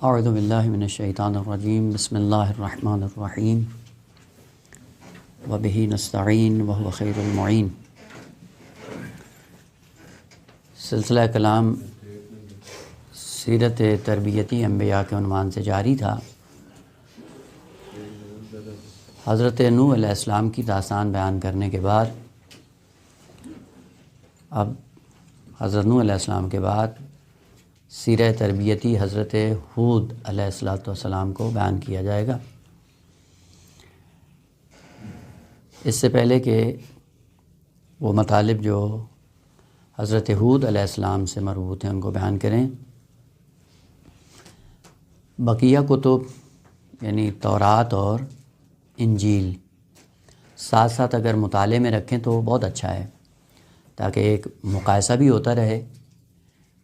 اعوذ باللہ من الشیطان الرجیم بسم اللہ الرحمن الرحیم وبہ نستعین وہو خیر المعین۔ سلسلہ کلام سیرت تربیتی انبیاء کے عنوان سے جاری تھا۔ حضرت نوح علیہ السلام کی داستان بیان کرنے کے بعد اب حضرت نوح علیہ السلام کے بعد سیرت تربیتی حضرت ہود علیہ السلام کو بیان کیا جائے گا۔ اس سے پہلے کہ وہ مطالب جو حضرت ہود علیہ السلام سے مربوط ہیں ان کو بیان کریں، بقیہ کتب یعنی تورات اور انجیل ساتھ ساتھ اگر مطالعے میں رکھیں تو بہت اچھا ہے، تاکہ ایک مقایسہ بھی ہوتا رہے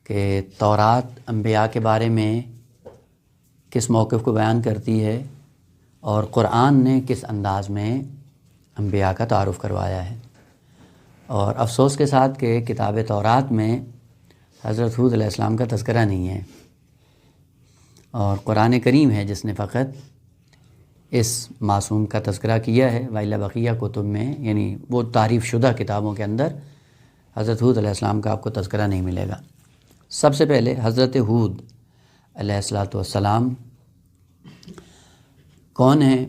کہ تورات انبیاء کے بارے میں کس موقف کو بیان کرتی ہے اور قرآن نے کس انداز میں انبیاء کا تعارف کروایا ہے۔ اور افسوس کے ساتھ کہ کتاب تورات میں حضرت ہود علیہ السلام کا تذکرہ نہیں ہے، اور قرآن کریم ہے جس نے فقط اس معصوم کا تذکرہ کیا ہے، وَإِلَّا بقیہ کتب میں یعنی وہ تعریف شدہ کتابوں کے اندر حضرت ہود علیہ السلام کا آپ کو تذکرہ نہیں ملے گا۔ سب سے پہلے حضرت ہود علیہ السلام کون ہیں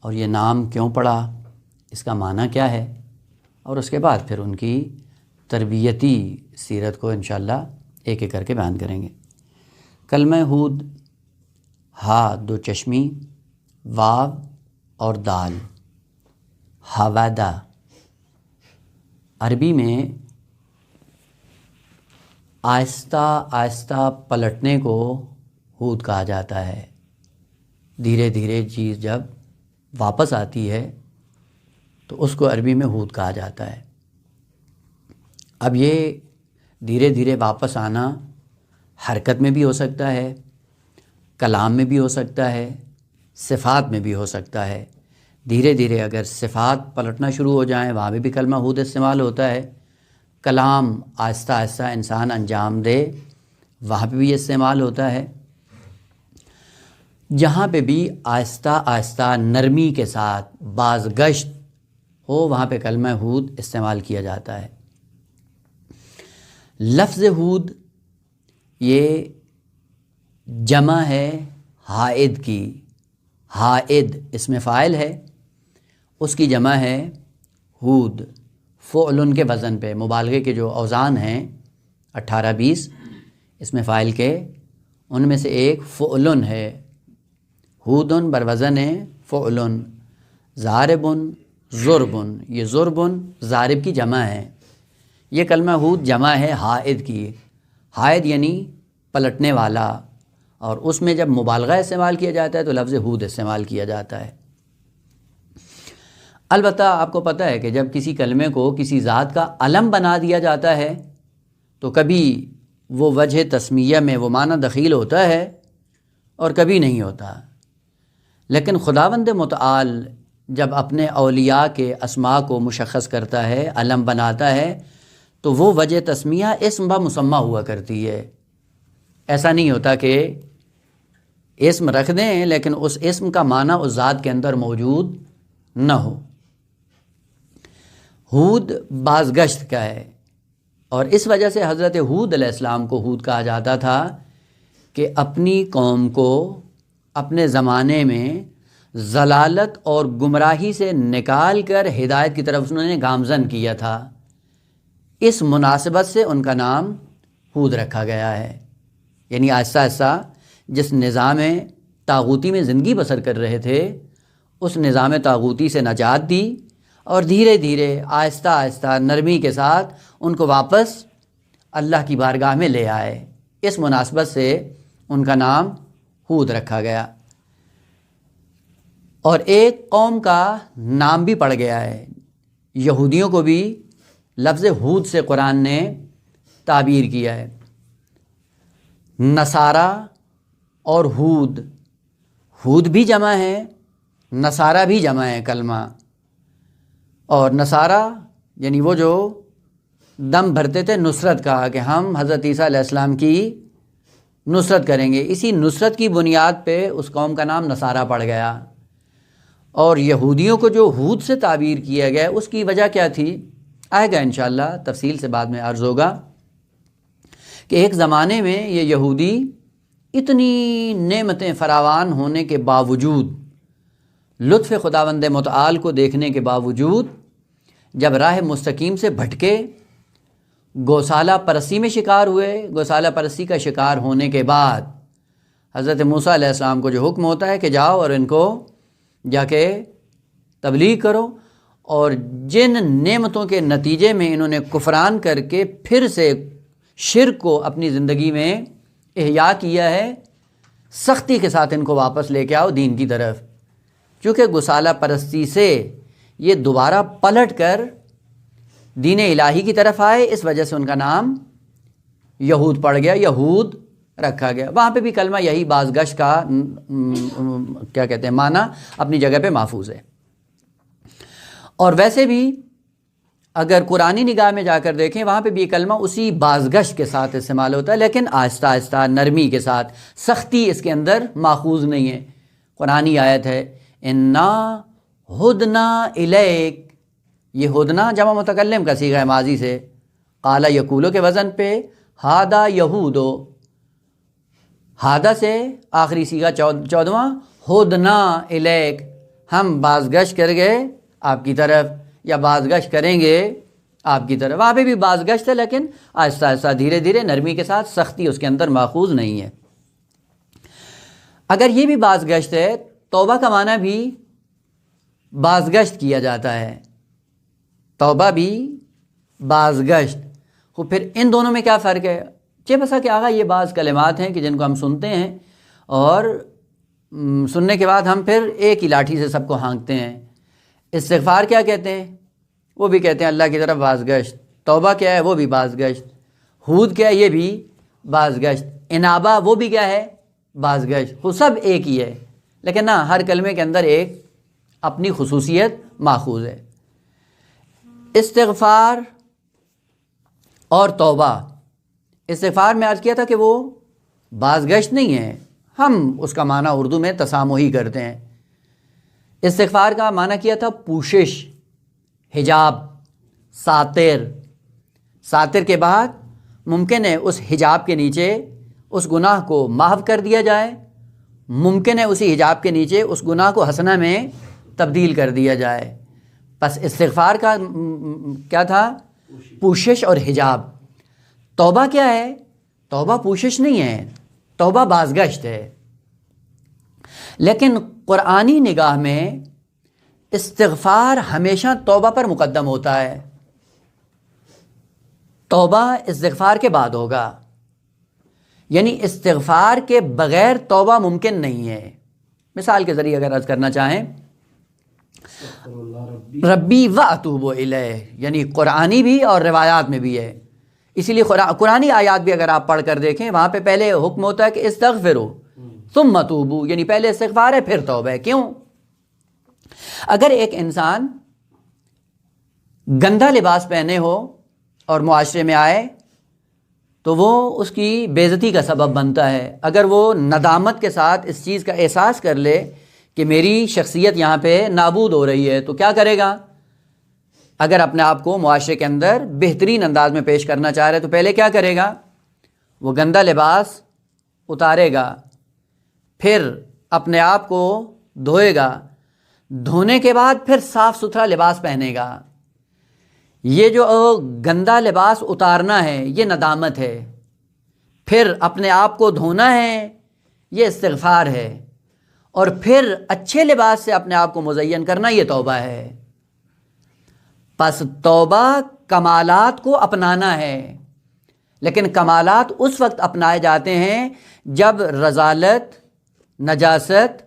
اور یہ نام کیوں پڑا، اس کا معنی کیا ہے، اور اس کے بعد پھر ان کی تربیتی سیرت کو انشاءاللہ ایک ایک کر کے بیان کریں گے۔ کلمہ ہود، ہا دو چشمی، واو اور دال، حوادہ، عربی میں آہستہ آہستہ پلٹنے کو ہود کہا جاتا ہے۔ دھیرے دھیرے چیز جب واپس آتی ہے تو اس کو عربی میں ہود کہا جاتا ہے۔ اب یہ دھیرے دھیرے واپس آنا حرکت میں بھی ہو سکتا ہے، کلام میں بھی ہو سکتا ہے، صفات میں بھی ہو سکتا ہے۔ دھیرے دھیرے اگر صفات پلٹنا شروع ہو جائیں وہاں بھی کلمہ ہود استعمال ہوتا ہے، کلام آہستہ آہستہ انسان انجام دے وہاں پہ بھی استعمال ہوتا ہے۔ جہاں پہ بھی آہستہ آہستہ نرمی کے ساتھ بازگشت ہو وہاں پہ کلمہ ہود استعمال کیا جاتا ہے۔ لفظ ہود یہ جمع ہے حائد کی، حائد اس میں فاعل ہے، اس کی جمع ہے ہود، فعلن کے وزن پہ، مبالغے کے جو اوزان ہیں 18-20 اس میں فاعل کے، ان میں سے ایک فعلن ہے۔ ہودن بر وزن ہے فعلن، ضاربن، ضربن، یہ ضربن ضارب کی جمع ہے۔ یہ کلمہ ہود جمع ہے حائد کی، حائد یعنی پلٹنے والا، اور اس میں جب مبالغہ استعمال کیا جاتا ہے تو لفظ ہود استعمال کیا جاتا ہے۔ البتہ آپ کو پتہ ہے کہ جب کسی کلمے کو کسی ذات کا علم بنا دیا جاتا ہے تو کبھی وہ وجہ تسمیہ میں وہ معنی دخیل ہوتا ہے اور کبھی نہیں ہوتا، لیکن خداوند متعال جب اپنے اولیاء کے اسماء کو مشخص کرتا ہے، علم بناتا ہے، تو وہ وجہ تسمیہ اسم با مسمى ہوا کرتی ہے۔ ایسا نہیں ہوتا کہ اسم رکھ دیں لیکن اس اسم کا معنی اس ذات کے اندر موجود نہ ہو۔ ہود بازگشت کا ہے، اور اس وجہ سے حضرت ہود علیہ السلام کو ہود کہا جاتا تھا کہ اپنی قوم کو اپنے زمانے میں ضلالت اور گمراہی سے نکال کر ہدایت کی طرف انہوں نے گامزن کیا تھا۔ اس مناسبت سے ان کا نام ہود رکھا گیا ہے، یعنی آہستہ آہستہ جس نظام طاغوتی میں زندگی بسر کر رہے تھے اس نظام طاغوتی سے نجات دی، اور دھیرے دھیرے آہستہ آہستہ نرمی کے ساتھ ان کو واپس اللہ کی بارگاہ میں لے آئے۔ اس مناسبت سے ان کا نام ہود رکھا گیا، اور ایک قوم کا نام بھی پڑ گیا ہے۔ یہودیوں کو بھی لفظ ہود سے قرآن نے تعبیر کیا ہے۔ نصارہ اور ہود، ہود بھی جمع ہے، نصارہ بھی جمع ہے کلمہ، اور نصارہ یعنی وہ جو دم بھرتے تھے نصرت کا کہ ہم حضرت عیسیٰ علیہ السلام کی نصرت کریں گے. اسی نصرت کی بنیاد پہ اس قوم کا نام نصارہ پڑ گیا. اور یہودیوں کو جو ہود سے تعبیر کیا گیا اس کی وجہ کیا تھی آئے گا انشاءاللہ، تفصیل سے بعد میں عرض ہوگا کہ ایک زمانے میں یہ یہودی اتنی نعمتیں فراوان ہونے کے باوجود، لطف خداوند متعال کو دیکھنے کے باوجود، جب راہ مستقیم سے بھٹکے، گوسالہ پرستی میں شکار ہوئے، گوسالہ پرستی کا شکار ہونے کے بعد حضرت موسیٰ علیہ السلام کو جو حکم ہوتا ہے کہ جاؤ اور ان کو جا کے تبلیغ کرو، اور جن نعمتوں کے نتیجے میں انہوں نے کفران کر کے پھر سے شرک کو اپنی زندگی میں احیا کیا ہے، سختی کے ساتھ ان کو واپس لے کے آؤ دین کی طرف. چونکہ گوسالہ پرستی سے یہ دوبارہ پلٹ کر دین الہی کی طرف آئے، اس وجہ سے ان کا نام یہود پڑ گیا، یہود رکھا گیا. وہاں پہ بھی کلمہ یہی بازگشت کا کیا کہتے ہیں معنی اپنی جگہ پہ محفوظ ہے. اور ویسے بھی اگر قرآنی نگاہ میں جا کر دیکھیں وہاں پہ بھی یہ کلمہ اسی بازگشت کے ساتھ استعمال ہوتا ہے، لیکن آہستہ آہستہ نرمی کے ساتھ، سختی اس کے اندر ماخوذ نہیں ہے. قرآنی آیت ہے انا ہدنا الیک، یہ ہدنا جمع متکلم کا صیغہ ہے ماضی سے، قالا یقولو کے وزن پہ ہادا یہودو، ہادا سے آخری صیغہ 14واں، ہدنا الیک، ہم بازگشت کر گئے آپ کی طرف، یا بازگشت کریں گے آپ کی طرف. وہاں پہ بھی بازگشت ہے لیکن آہستہ آہستہ دھیرے دھیرے نرمی کے ساتھ، سختی اس کے اندر ماخوذ نہیں ہے. اگر یہ بھی بازگشت ہے، توبہ کا معنی بھی بازگشت کیا جاتا ہے، توبہ بھی بازگشت. تو پھر ان دونوں میں کیا فرق ہے؟ بسا کہ آغا یہ بعض کلمات ہیں کہ جن کو ہم سنتے ہیں اور سننے کے بعد ہم پھر ایک ہی لاٹھی سے سب کو ہانکتے ہیں. استغفار کیا کہتے ہیں؟ وہ بھی کہتے ہیں اللہ کی طرف بازگشت. توبہ کیا ہے؟ وہ بھی بازگشت. ہود کیا ہے؟ یہ بھی بازگشت. انابہ وہ بھی کیا ہے؟ بازگشت. وہ سب ایک ہی ہے، لیکن نہ ہر کلمے کے اندر ایک اپنی خصوصیت ماخوذ ہے. استغفار اور توبہ، استغفار میں عرض کیا تھا کہ وہ بازگشت نہیں ہے، ہم اس کا معنی اردو میں تسامحی کرتے ہیں. استغفار کا معنی کیا تھا پوشش، حجاب، ساتر. ساتر کے بعد ممکن ہے اس حجاب کے نیچے اس گناہ کو محو کر دیا جائے، ممکن ہے اسی حجاب کے نیچے اس گناہ کو حسنہ میں تبدیل کر دیا جائے. بس استغفار کا کیا تھا؟ پوشش اور حجاب. توبہ کیا ہے؟ توبہ پوشش نہیں ہے، توبہ بازگشت ہے. لیکن قرآنی نگاہ میں استغفار ہمیشہ توبہ پر مقدم ہوتا ہے. توبہ استغفار کے بعد ہوگا، یعنی استغفار کے بغیر توبہ ممکن نہیں ہے. مثال کے ذریعے اگر عرض کرنا چاہیں، ربی واتوب الیہ، یعنی قرآنی بھی اور روایات میں بھی ہے. اسی لیے قرآنی آیات بھی اگر آپ پڑھ کر دیکھیں وہاں پہ پہلے حکم ہوتا ہے کہ استغفروا ثم توبوا، یعنی پہلے استغفار ہے پھر توبہ ہے. کیوں؟ اگر ایک انسان گندا لباس پہنے ہو اور معاشرے میں آئے تو وہ اس کی بے عزتی کا سبب بنتا ہے. اگر وہ ندامت کے ساتھ اس چیز کا احساس کر لے کہ میری شخصیت یہاں پہ نابود ہو رہی ہے تو کیا کرے گا؟ اگر اپنے آپ کو معاشرے کے اندر بہترین انداز میں پیش کرنا چاہ رہے تو پہلے کیا کرے گا؟ وہ گندا لباس اتارے گا، پھر اپنے آپ کو دھوئے گا، دھونے کے بعد پھر صاف ستھرا لباس پہنے گا. یہ جو گندا لباس اتارنا ہے یہ ندامت ہے، پھر اپنے آپ کو دھونا ہے یہ استغفار ہے، اور پھر اچھے لباس سے اپنے آپ کو مزین کرنا یہ توبہ ہے. پس توبہ کمالات کو اپنانا ہے، لیکن کمالات اس وقت اپنائے جاتے ہیں جب رذالت، نجاست،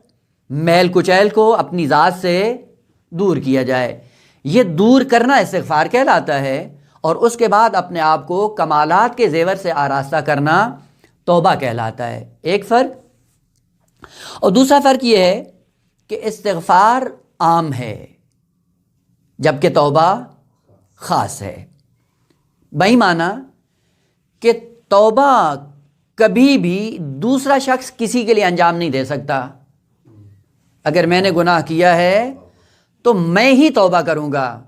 میل کچیل کو اپنی ذات سے دور کیا جائے. یہ دور کرنا استغفار کہلاتا ہے، اور اس کے بعد اپنے آپ کو کمالات کے زیور سے آراستہ کرنا توبہ کہلاتا ہے. ایک فرق. اور دوسرا فرق یہ ہے کہ استغفار عام ہے جبکہ توبہ خاص ہے. بہی معنی کہ توبہ کبھی بھی دوسرا شخص کسی کے لیے انجام نہیں دے سکتا. اگر میں نے گناہ کیا ہے تو میں ہی توبہ کروں گا.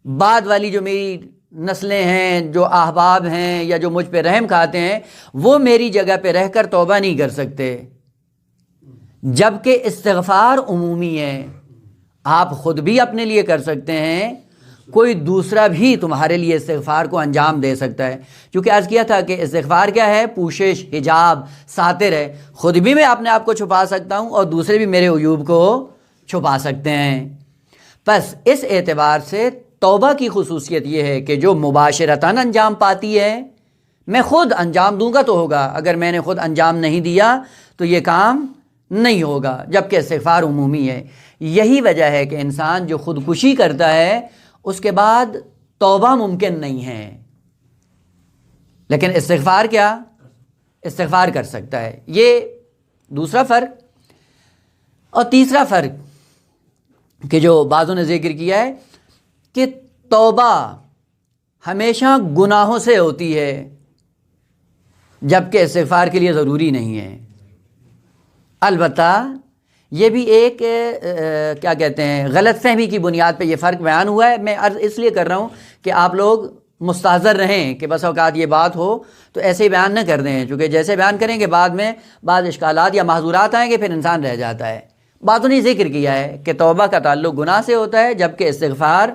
بعد والی جو میری نسلیں ہیں، جو احباب ہیں یا جو مجھ پہ رحم کھاتے ہیں، وہ میری جگہ پہ رہ کر توبہ نہیں کر سکتے. جبکہ استغفار عمومی ہے، آپ خود بھی اپنے لیے کر سکتے ہیں، کوئی دوسرا بھی تمہارے لیے استغفار کو انجام دے سکتا ہے. کیونکہ عرض کیا تھا کہ استغفار کیا ہے؟ پوشش، حجاب، ساتر ہے. خود بھی میں اپنے آپ کو چھپا سکتا ہوں اور دوسرے بھی میرے عیوب کو چھپا سکتے ہیں. پس اس اعتبار سے توبہ کی خصوصیت یہ ہے کہ جو مباشرتاً انجام پاتی ہے. میں خود انجام دوں گا تو ہوگا، اگر میں نے خود انجام نہیں دیا تو یہ کام نہیں ہوگا. جبکہ استغفار عمومی ہے. یہی وجہ ہے کہ انسان جو خودکشی کرتا ہے اس کے بعد توبہ ممکن نہیں ہے، لیکن استغفار کیا؟ استغفار کر سکتا ہے. یہ دوسرا فرق. اور تیسرا فرق کہ جو بعضوں نے ذکر کیا ہے کہ توبہ ہمیشہ گناہوں سے ہوتی ہے، جبکہ استغفار کے لیے ضروری نہیں ہے. البتہ یہ بھی ایک کیا کہتے ہیں غلط فہمی کی بنیاد پہ یہ فرق بیان ہوا ہے. میں عرض اس لیے کر رہا ہوں کہ آپ لوگ مستحضر رہیں کہ بس اوقات یہ بات ہو تو ایسے ہی بیان نہ کر دیں، چونکہ جیسے بیان کریں کہ بعد میں بعض اشکالات یا معذورات آئیں گے، پھر انسان رہ جاتا ہے. باتوں نے ذکر کیا ہے کہ توبہ کا تعلق گناہ سے ہوتا ہے، جبکہ استغفار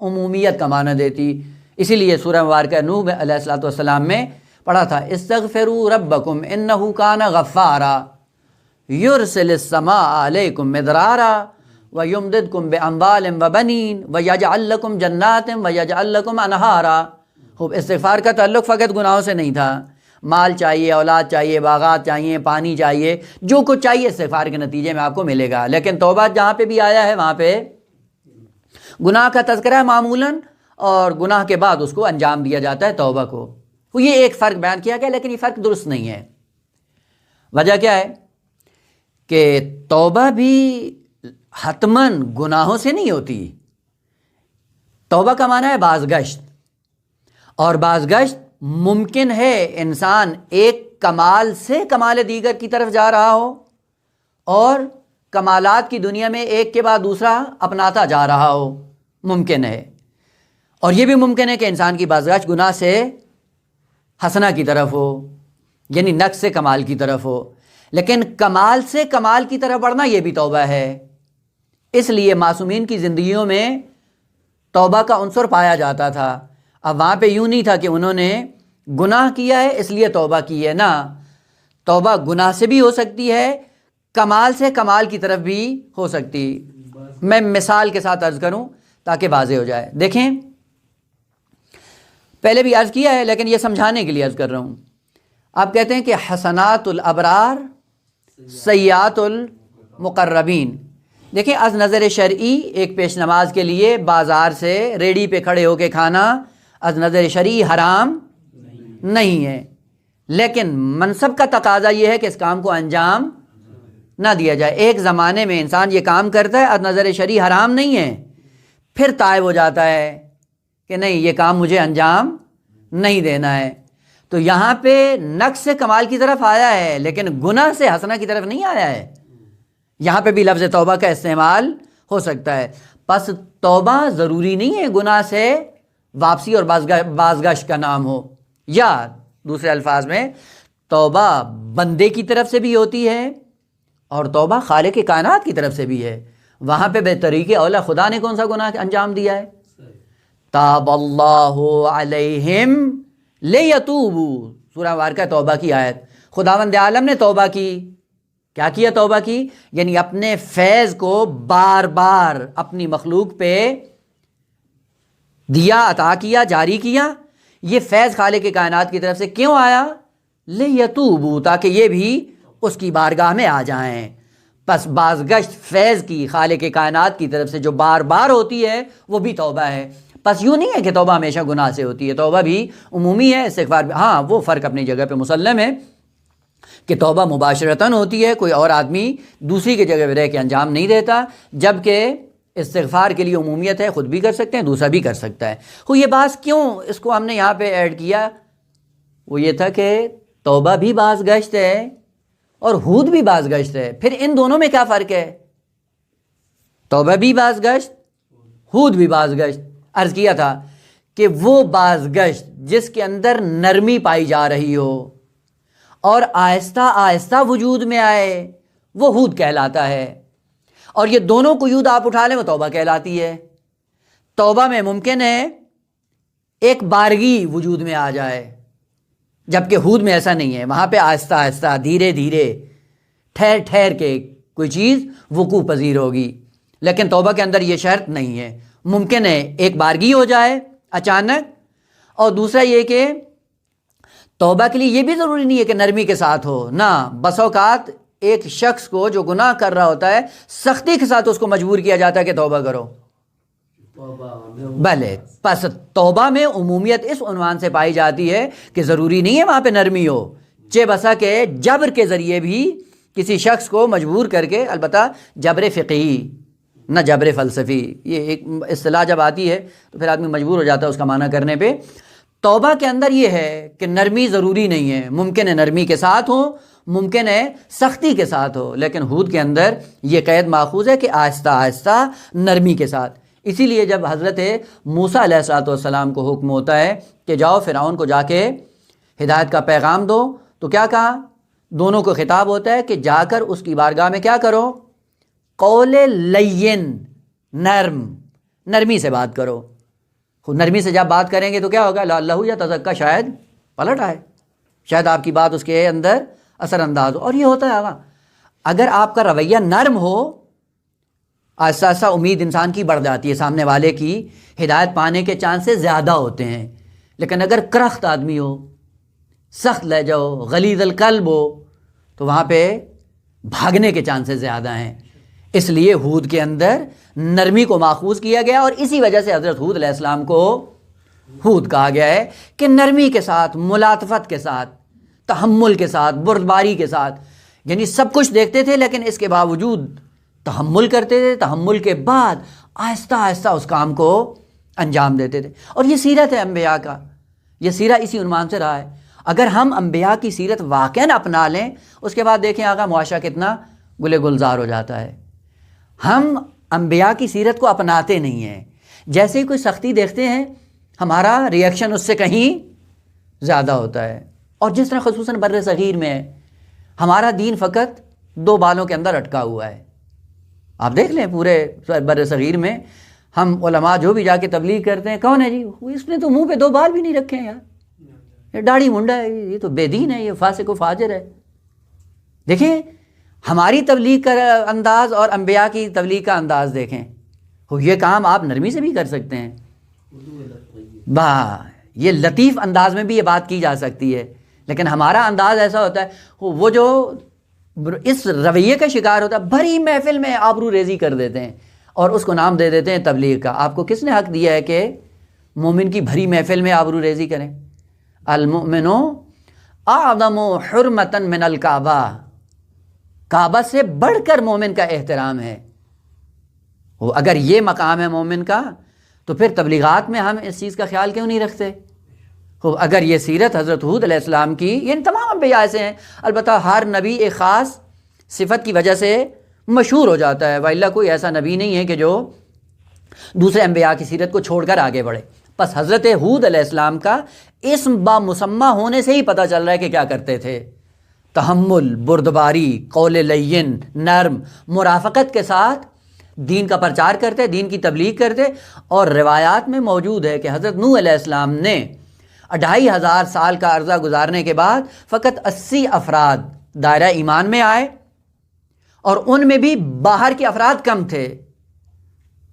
عمومیت کا معنی دیتی. اسی لیے سورہ مبارکہ نوح علیہ الصلوۃ والسلام میں پڑھا تھا استغفروا ربکم انہ کان غفارا یرسل السماء علیکم مدرارا ویمددکم باموال وبنین ویجعل لکم جنات ویجعل لکم انہارا. خوب، استغفار کا تعلق فقط گناہوں سے نہیں تھا. مال چاہیے، اولاد چاہیے، باغات چاہیے، پانی چاہیے، جو کچھ چاہیے استغفار کے نتیجے میں آپ کو ملے گا. لیکن توبہ جہاں پہ بھی آیا ہے وہاں پہ گناہ کا تذکرہ ہے معمولاً، اور گناہ کے بعد اس کو انجام دیا جاتا ہے توبہ کو. یہ ایک فرق بیان کیا گیا، لیکن یہ فرق درست نہیں ہے. وجہ کیا ہے کہ توبہ بھی حتماً گناہوں سے نہیں ہوتی. توبہ کا معنی ہے بازگشت، اور بازگشت ممکن ہے انسان ایک کمال سے کمال دیگر کی طرف جا رہا ہو اور کمالات کی دنیا میں ایک کے بعد دوسرا اپناتا جا رہا ہو، ممکن ہے. اور یہ بھی ممکن ہے کہ انسان کی بازگشت گناہ سے حسنہ کی طرف ہو، یعنی نقص سے کمال کی طرف ہو. لیکن کمال سے کمال کی طرف بڑھنا یہ بھی توبہ ہے. اس لیے معصومین کی زندگیوں میں توبہ کا عنصر پایا جاتا تھا. اب وہاں پہ یوں نہیں تھا کہ انہوں نے گناہ کیا ہے اس لیے توبہ کی ہے، نہ، توبہ گناہ سے بھی ہو سکتی ہے، کمال سے کمال کی طرف بھی ہو سکتی. میں مثال کے ساتھ عرض کروں تاکہ واضح ہو جائے. دیکھیں، پہلے بھی عرض کیا ہے لیکن یہ سمجھانے کے لیے عرض کر رہا ہوں. آپ کہتے ہیں کہ حسنات الابرار سیئات المقربین. دیکھیں، از نظر شرعی ایک پیش نماز کے لیے بازار سے ریڑھی پہ کھڑے ہو کے کھانا از نظر شرعی حرام نہیں ہے، لیکن منصب کا تقاضا یہ ہے کہ اس کام کو انجام نہ دیا جائے. ایک زمانے میں انسان یہ کام کرتا ہے، از نظر شرعی حرام نہیں ہے، پھر تائب ہو جاتا ہے کہ نہیں، یہ کام مجھے انجام نہیں دینا ہے. تو یہاں پہ نقص سے کمال کی طرف آیا ہے لیکن گناہ سے حسنہ کی طرف نہیں آیا ہے. یہاں پہ بھی لفظ توبہ کا استعمال ہو سکتا ہے. پس توبہ ضروری نہیں ہے گناہ سے واپسی اور بازگشت کا نام ہو، یا دوسرے الفاظ میں توبہ بندے کی طرف سے بھی ہوتی ہے اور توبہ خالق کائنات کی طرف سے بھی ہے. وہاں پہ بے طریقے اولا خدا نے کون سا گناہ انجام دیا ہے؟ تاب اللہ علیہم لیتوبوا، سورہ مبارکہ توبہ کی آیت. خداوند عالم نے توبہ کی. کیا کیا توبہ کی؟ یعنی اپنے فیض کو بار بار اپنی مخلوق پہ دیا، عطا کیا، جاری کیا. یہ فیض خالق کائنات کی طرف سے کیوں آیا؟ لیتوبوا، تاکہ یہ بھی اس کی بارگاہ میں آ جائیں. پس بازگشت فیض کی خالق کائنات کی طرف سے جو بار بار ہوتی ہے وہ بھی توبہ ہے. پس یوں نہیں ہے کہ توبہ ہمیشہ گناہ سے ہوتی ہے، توبہ بھی عمومی ہے، استغفار بھی. ہاں، وہ فرق اپنی جگہ پہ مسلم ہے کہ توبہ مباشرتاً ہوتی ہے، کوئی اور آدمی دوسری کی جگہ پہ رہ کے انجام نہیں دیتا، جبکہ استغفار کے لیے عمومیت ہے، خود بھی کر سکتے ہیں، دوسرا بھی کر سکتا ہے. یہ بات کیوں اس کو ہم نے یہاں پہ ایڈ کیا؟ وہ یہ تھا کہ توبہ بھی باز گشت ہے اور ہود بھی باز گشت ہے. پھر ان دونوں میں کیا فرق ہے؟ توبہ بھی باز گشت، ہود بھی باز گشت. عرض کیا تھا کہ وہ باز گشت جس کے اندر نرمی پائی جا رہی ہو اور آہستہ آہستہ وجود میں آئے، وہ ہود کہلاتا ہے. اور یہ دونوں قیود آپ اٹھا لیں وہ توبہ کہلاتی ہے. توبہ میں ممکن ہے ایک بارگی وجود میں آ جائے، جبکہ ہود میں ایسا نہیں ہے. وہاں پہ آہستہ آہستہ دھیرے دھیرے ٹھہر ٹھہر کے کوئی چیز وقوع پذیر ہوگی. لیکن توبہ کے اندر یہ شرط نہیں ہے. ممکن ہے ایک بارگی ہو جائے اچانک، اور دوسرا یہ کہ توبہ کے لیے یہ بھی ضروری نہیں ہے کہ نرمی کے ساتھ ہو. نہ، بس اوقات ایک شخص کو جو گناہ کر رہا ہوتا ہے سختی کے ساتھ اس کو مجبور کیا جاتا ہے کہ توبہ کرو. بھلے پس توبہ میں عمومیت اس عنوان سے پائی جاتی ہے کہ ضروری نہیں ہے وہاں پہ نرمی ہو، چہ بسا کہ جبر کے ذریعے بھی کسی شخص کو مجبور کر کے، البتہ جبر فقہی نہ جبر فلسفی. یہ ایک اصطلاح جب آتی ہے تو پھر آدمی مجبور ہو جاتا ہے اس کا معنی کرنے پہ. توبہ کے اندر یہ ہے کہ نرمی ضروری نہیں ہے، ممکن ہے نرمی کے ساتھ ہو، ممکن ہے سختی کے ساتھ ہو، لیکن ہود کے اندر یہ قید ماخوذ ہے کہ آہستہ آہستہ نرمی کے ساتھ. اسی لیے جب حضرت موسیٰ علیہ السلام کو حکم ہوتا ہے کہ جاؤ فرعون کو جا کے ہدایت کا پیغام دو، تو کیا کہا؟ دونوں کو خطاب ہوتا ہے کہ جا کر اس کی بارگاہ میں کیا کرو؟ قول لین، نرمی سے بات کرو. نرمی سے جب بات کریں گے تو کیا ہوگا؟ لعلہ یتزکیٰ، شاید پلٹ آئے، شاید آپ کی بات اس کے اندر اثر انداز ہو. اور یہ ہوتا ہے آقا، اگر آپ کا رویہ نرم ہو، آہستہ آہستہ امید انسان کی بڑھ جاتی ہے، سامنے والے کی ہدایت پانے کے چانسز زیادہ ہوتے ہیں. لیکن اگر کرخت آدمی ہو، سخت لہجہ ہو، غلیظ القلب ہو، تو وہاں پہ بھاگنے کے چانسز زیادہ ہیں. اس لیے ہود کے اندر نرمی کو ماخوذ کیا گیا، اور اسی وجہ سے حضرت ہود علیہ السلام کو ہود کہا گیا ہے کہ نرمی کے ساتھ، ملاطفت کے ساتھ، تحمل کے ساتھ، بردباری کے ساتھ، یعنی سب کچھ دیکھتے تھے لیکن اس کے باوجود تحمل کرتے تھے. تحمل کے بعد آہستہ آہستہ اس کام کو انجام دیتے تھے. اور یہ سیرت ہے انبیاء کا، یہ سیرہ اسی عنوان سے رہا ہے. اگر ہم انبیاء کی سیرت واقعاً اپنا لیں، اس کے بعد دیکھیں آقا معاشرہ کتنا گل گلزار ہو جاتا ہے. ہم انبیاء کی سیرت کو اپناتے نہیں ہیں. جیسے ہی کوئی سختی دیکھتے ہیں ہمارا ریئیکشن اس سے کہیں زیادہ ہوتا ہے. اور جس طرح خصوصاً بر صغیر میں ہے، ہمارا دین فقط 2 بالوں کے اندر اٹکا ہوا ہے. آپ دیکھ لیں پورے بر صغیر میں ہم علماء جو بھی جا کے تبلیغ کرتے ہیں، کون ہے جی اس نے تو منہ پہ 2 بال بھی نہیں رکھے ہیں یار، یہ داڑھی منڈا ہے، یہ تو بے دین ہے، یہ فاسق و فاجر ہے. دیکھیں ہماری تبلیغ کا انداز اور انبیاء کی تبلیغ کا انداز دیکھیں. یہ کام آپ نرمی سے بھی کر سکتے ہیں، یہ لطیف انداز میں بھی یہ بات کی جا سکتی ہے. لیکن ہمارا انداز ایسا ہوتا ہے، وہ جو اس رویے کا شکار ہوتا ہے، بھری محفل میں آبرو ریزی کر دیتے ہیں اور اس کو نام دے دیتے ہیں تبلیغ کا. آپ کو کس نے حق دیا ہے کہ مومن کی بھری محفل میں آبرو ریزی کریں؟ المؤمن اعظم حرمتا من الکعبہ، کعبہ سے بڑھ کر مومن کا احترام ہے. اگر یہ مقام ہے مومن کا تو پھر تبلیغات میں ہم اس چیز کا خیال کیوں نہیں رکھتے؟ اگر یہ سیرت حضرت ہود علیہ السلام کی، یہ تمام انبیاء ایسے ہیں، البتہ ہر نبی ایک خاص صفت کی وجہ سے مشہور ہو جاتا ہے، وإلا کوئی ایسا نبی نہیں ہے کہ جو دوسرے انبیاء کی سیرت کو چھوڑ کر آگے بڑھے. بس حضرت ہود علیہ السلام کا اسم با مسمى ہونے سے ہی پتہ چل رہا ہے کہ کیا کرتے تھے. تحمل، بردباری، قول لین، نرم، مرافقت کے ساتھ دین کا پرچار کرتے، دین کی تبلیغ کرتے. اور روایات میں موجود ہے کہ حضرت نوح علیہ السلام نے 2500 سال کا عرصہ گزارنے کے بعد فقط 80 افراد دائرہ ایمان میں آئے، اور ان میں بھی باہر کے افراد کم تھے.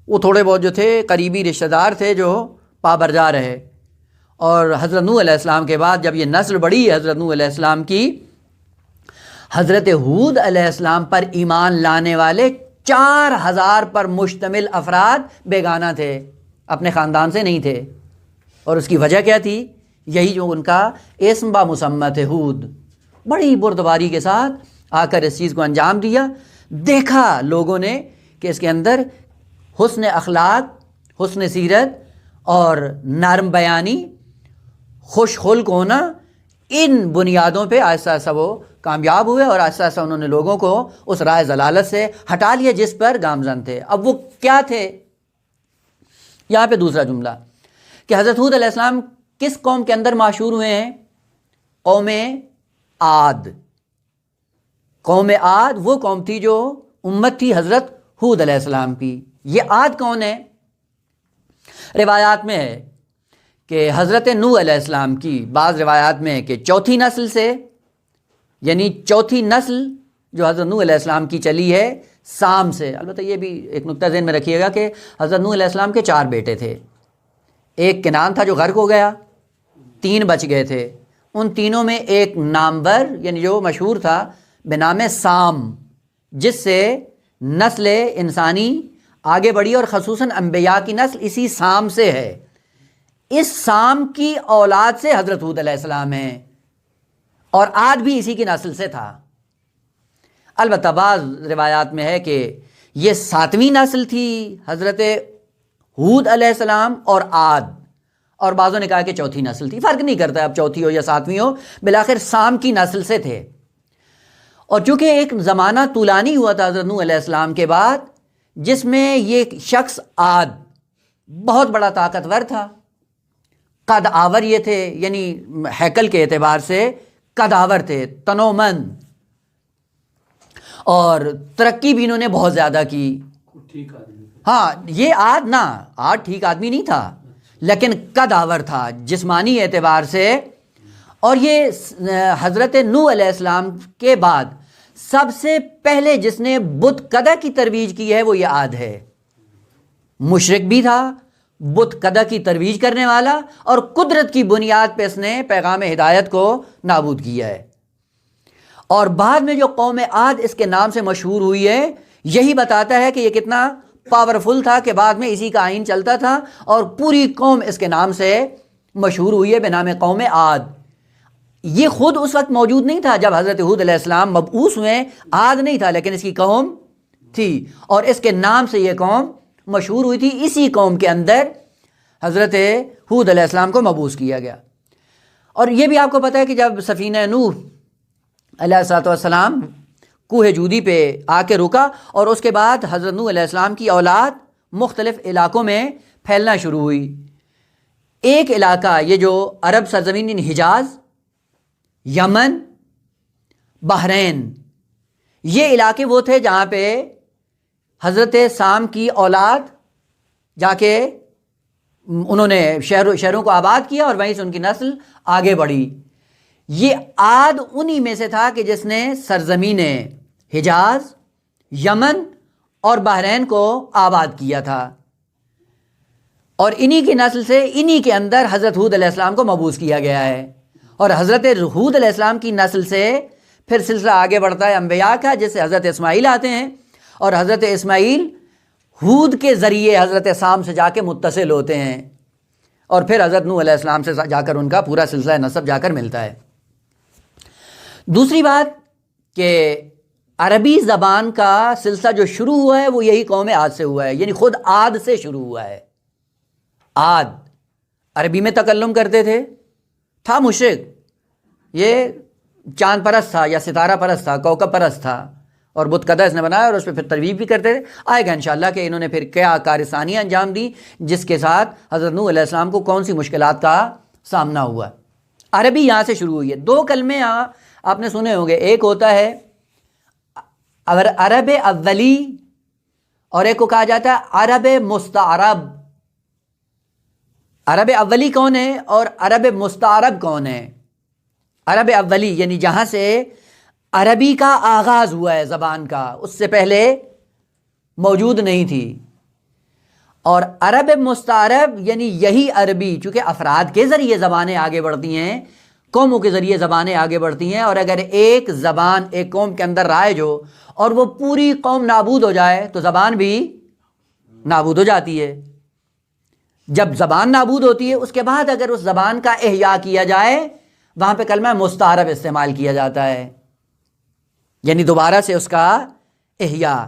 وہ تھوڑے بہت جو تھے قریبی رشتہ دار تھے جو پابرجا رہے. اور حضرت نوح علیہ السلام کے بعد جب یہ نسل بڑھی حضرت نوح علیہ السلام کی، حضرت ہود علیہ السلام پر ایمان لانے والے 4000 پر مشتمل افراد بیگانہ تھے، اپنے خاندان سے نہیں تھے. اور اس کی وجہ کیا تھی؟ یہی جو ان کا اسم با مسمى تھے، ہود. بڑی بردباری کے ساتھ آ کر اس چیز کو انجام دیا. دیکھا لوگوں نے کہ اس کے اندر حسن اخلاق، حسن سیرت اور نرم بیانی، خوش خلق ہونا، ان بنیادوں پہ آہستہ آہستہ وہ کامیاب ہوئے اور آہستہ آہستہ انہوں نے لوگوں کو اس رائے ضلالت سے ہٹا لیا جس پر گامزن تھے۔ اب وہ کیا تھے؟ یہاں پہ دوسرا جملہ کہ حضرت ہود علیہ السلام کس قوم کے اندر معشور ہوئے ہیں؟ قوم عاد۔ قوم عاد وہ قوم تھی جو امت تھی حضرت ہود علیہ السلام کی۔ یہ عاد کون ہے؟ روایات میں ہے کہ حضرت نوح علیہ السلام کی، بعض روایات میں ہے کہ چوتھی نسل سے، یعنی چوتھی نسل جو حضرت نوح علیہ السلام کی چلی ہے سام سے۔ البتہ یہ بھی ایک نقطہ ذہن میں رکھیے گا کہ حضرت نوح علیہ السلام کے 4 بیٹے تھے۔ ایک کنعان تھا جو غرق ہو گیا، 3 بچ گئے تھے۔ ان تینوں میں ایک نامور یعنی جو مشہور تھا بنام سام، جس سے نسل انسانی آگے بڑھی اور خصوصاً انبیاء کی نسل اسی سام سے ہے۔ اس سام کی اولاد سے حضرت ہود علیہ السلام ہیں، اور عاد بھی اسی کی نسل سے تھا۔ البتہ بعض روایات میں ہے کہ یہ 7ویں نسل تھی حضرت ہود علیہ السلام اور عاد، اور بعضوں نے کہا کہ چوتھی نسل تھی۔ فرق نہیں کرتا اب چوتھی ہو یا 7ویں ہو، بالآخر سام کی نسل سے تھے۔ اور چونکہ ایک زمانہ طولانی ہوا تھا حضرت نوح علیہ السلام کے بعد، جس میں یہ شخص عاد بہت بڑا طاقتور تھا، قد آور یہ تھے، یعنی ہیکل کے اعتبار سے قد آور تھے، تنومند، اور ترقی بھی انہوں نے بہت زیادہ کی۔ ہاں یہ عاد ٹھیک آدمی نہیں تھا، لیکن قد آور تھا جسمانی اعتبار سے۔ اور یہ حضرت نوح علیہ السلام کے بعد سب سے پہلے جس نے بت قدہ کی ترویج کی ہے وہ یہ عاد ہے۔ مشرک بھی تھا، بت قدہ کی ترویج کرنے والا، اور قدرت کی بنیاد پہ اس نے پیغام ہدایت کو نابود کیا ہے۔ اور بعد میں جو قوم عاد اس کے نام سے مشہور ہوئی ہے، یہی بتاتا ہے کہ یہ کتنا پاورفل تھا کہ بعد میں اسی کا آئین چلتا تھا اور پوری قوم اس کے نام سے مشہور ہوئی ہے بنام قوم عاد۔ یہ خود اس وقت موجود نہیں تھا جب حضرت ہود علیہ السلام مبعوث ہوئے، عاد نہیں تھا، لیکن اس کی قوم تھی اور اس کے نام سے یہ قوم مشہور ہوئی تھی۔ اسی قوم کے اندر حضرت ہود علیہ السلام کو مبعوث کیا گیا۔ اور یہ بھی آپ کو پتہ ہے کہ جب سفینہ نوح علیہ السلام کوہ جودی پہ آ کے رکا، اور اس کے بعد حضرت نوح علیہ السلام کی اولاد مختلف علاقوں میں پھیلنا شروع ہوئی۔ ایک علاقہ یہ جو عرب سرزمین یعنی حجاز، یمن، بحرین، یہ علاقے وہ تھے جہاں پہ حضرت سام کی اولاد جا کے انہوں نے شہروں کو آباد کیا اور وہیں سے ان کی نسل آگے بڑھی۔ یہ عاد انہی میں سے تھا کہ جس نے سرزمین حجاز، یمن اور بحرین کو آباد کیا تھا، اور انہی کی نسل سے انہی کے اندر حضرت ہود علیہ السلام کو مبعوث کیا گیا ہے۔ اور حضرت ہود علیہ السلام کی نسل سے پھر سلسلہ آگے بڑھتا ہے انبیاء کا، جس سے حضرت اسماعیل آتے ہیں، اور حضرت اسماعیل ہود کے ذریعے حضرت سام سے جا کے متصل ہوتے ہیں، اور پھر حضرت نوح علیہ السلام سے جا کر ان کا پورا سلسلہ نسب جا کر ملتا ہے۔ دوسری بات کہ عربی زبان کا سلسلہ جو شروع ہوا ہے وہ یہی قوم عاد سے ہوا ہے، یعنی خود عاد سے شروع ہوا ہے۔ عاد عربی میں تکلم کرتے تھا مشرک، یہ چاند پرست تھا یا ستارہ پرست تھا، کوکب پرست تھا، اور بت قدہ اس نے بنایا اور اس پہ پھر ترویج بھی کرتے تھے۔ آئے گا انشاءاللہ کہ انہوں نے پھر کیا کارثانیاں انجام دی، جس کے ساتھ حضرت نوح علیہ السلام کو کون سی مشکلات کا سامنا ہوا۔ عربی یہاں سے شروع ہوئی ہے۔ 2 کلمے یہاں آپ نے سنے ہوں گے، ایک ہوتا ہے عرب اولی اور ایک کو کہا جاتا ہے عرب مستعرب۔ عرب اولی کون ہے اور عرب مستعرب کون ہے؟ عرب اولی یعنی جہاں سے عربی کا آغاز ہوا ہے زبان کا، اس سے پہلے موجود نہیں تھی۔ اور عرب مستعرب یعنی یہی عربی، چونکہ افراد کے ذریعے زبانیں آگے بڑھتی ہیں، قوموں کے ذریعے زبانیں آگے بڑھتی ہیں، اور اگر ایک زبان ایک قوم کے اندر رائج ہو اور وہ پوری قوم نابود ہو جائے تو زبان بھی نابود ہو جاتی ہے۔ جب زبان نابود ہوتی ہے اس کے بعد اگر اس زبان کا احیاء کیا جائے، وہاں پہ کلمہ مستعرب استعمال کیا جاتا ہے، یعنی دوبارہ سے اس کا احیاء۔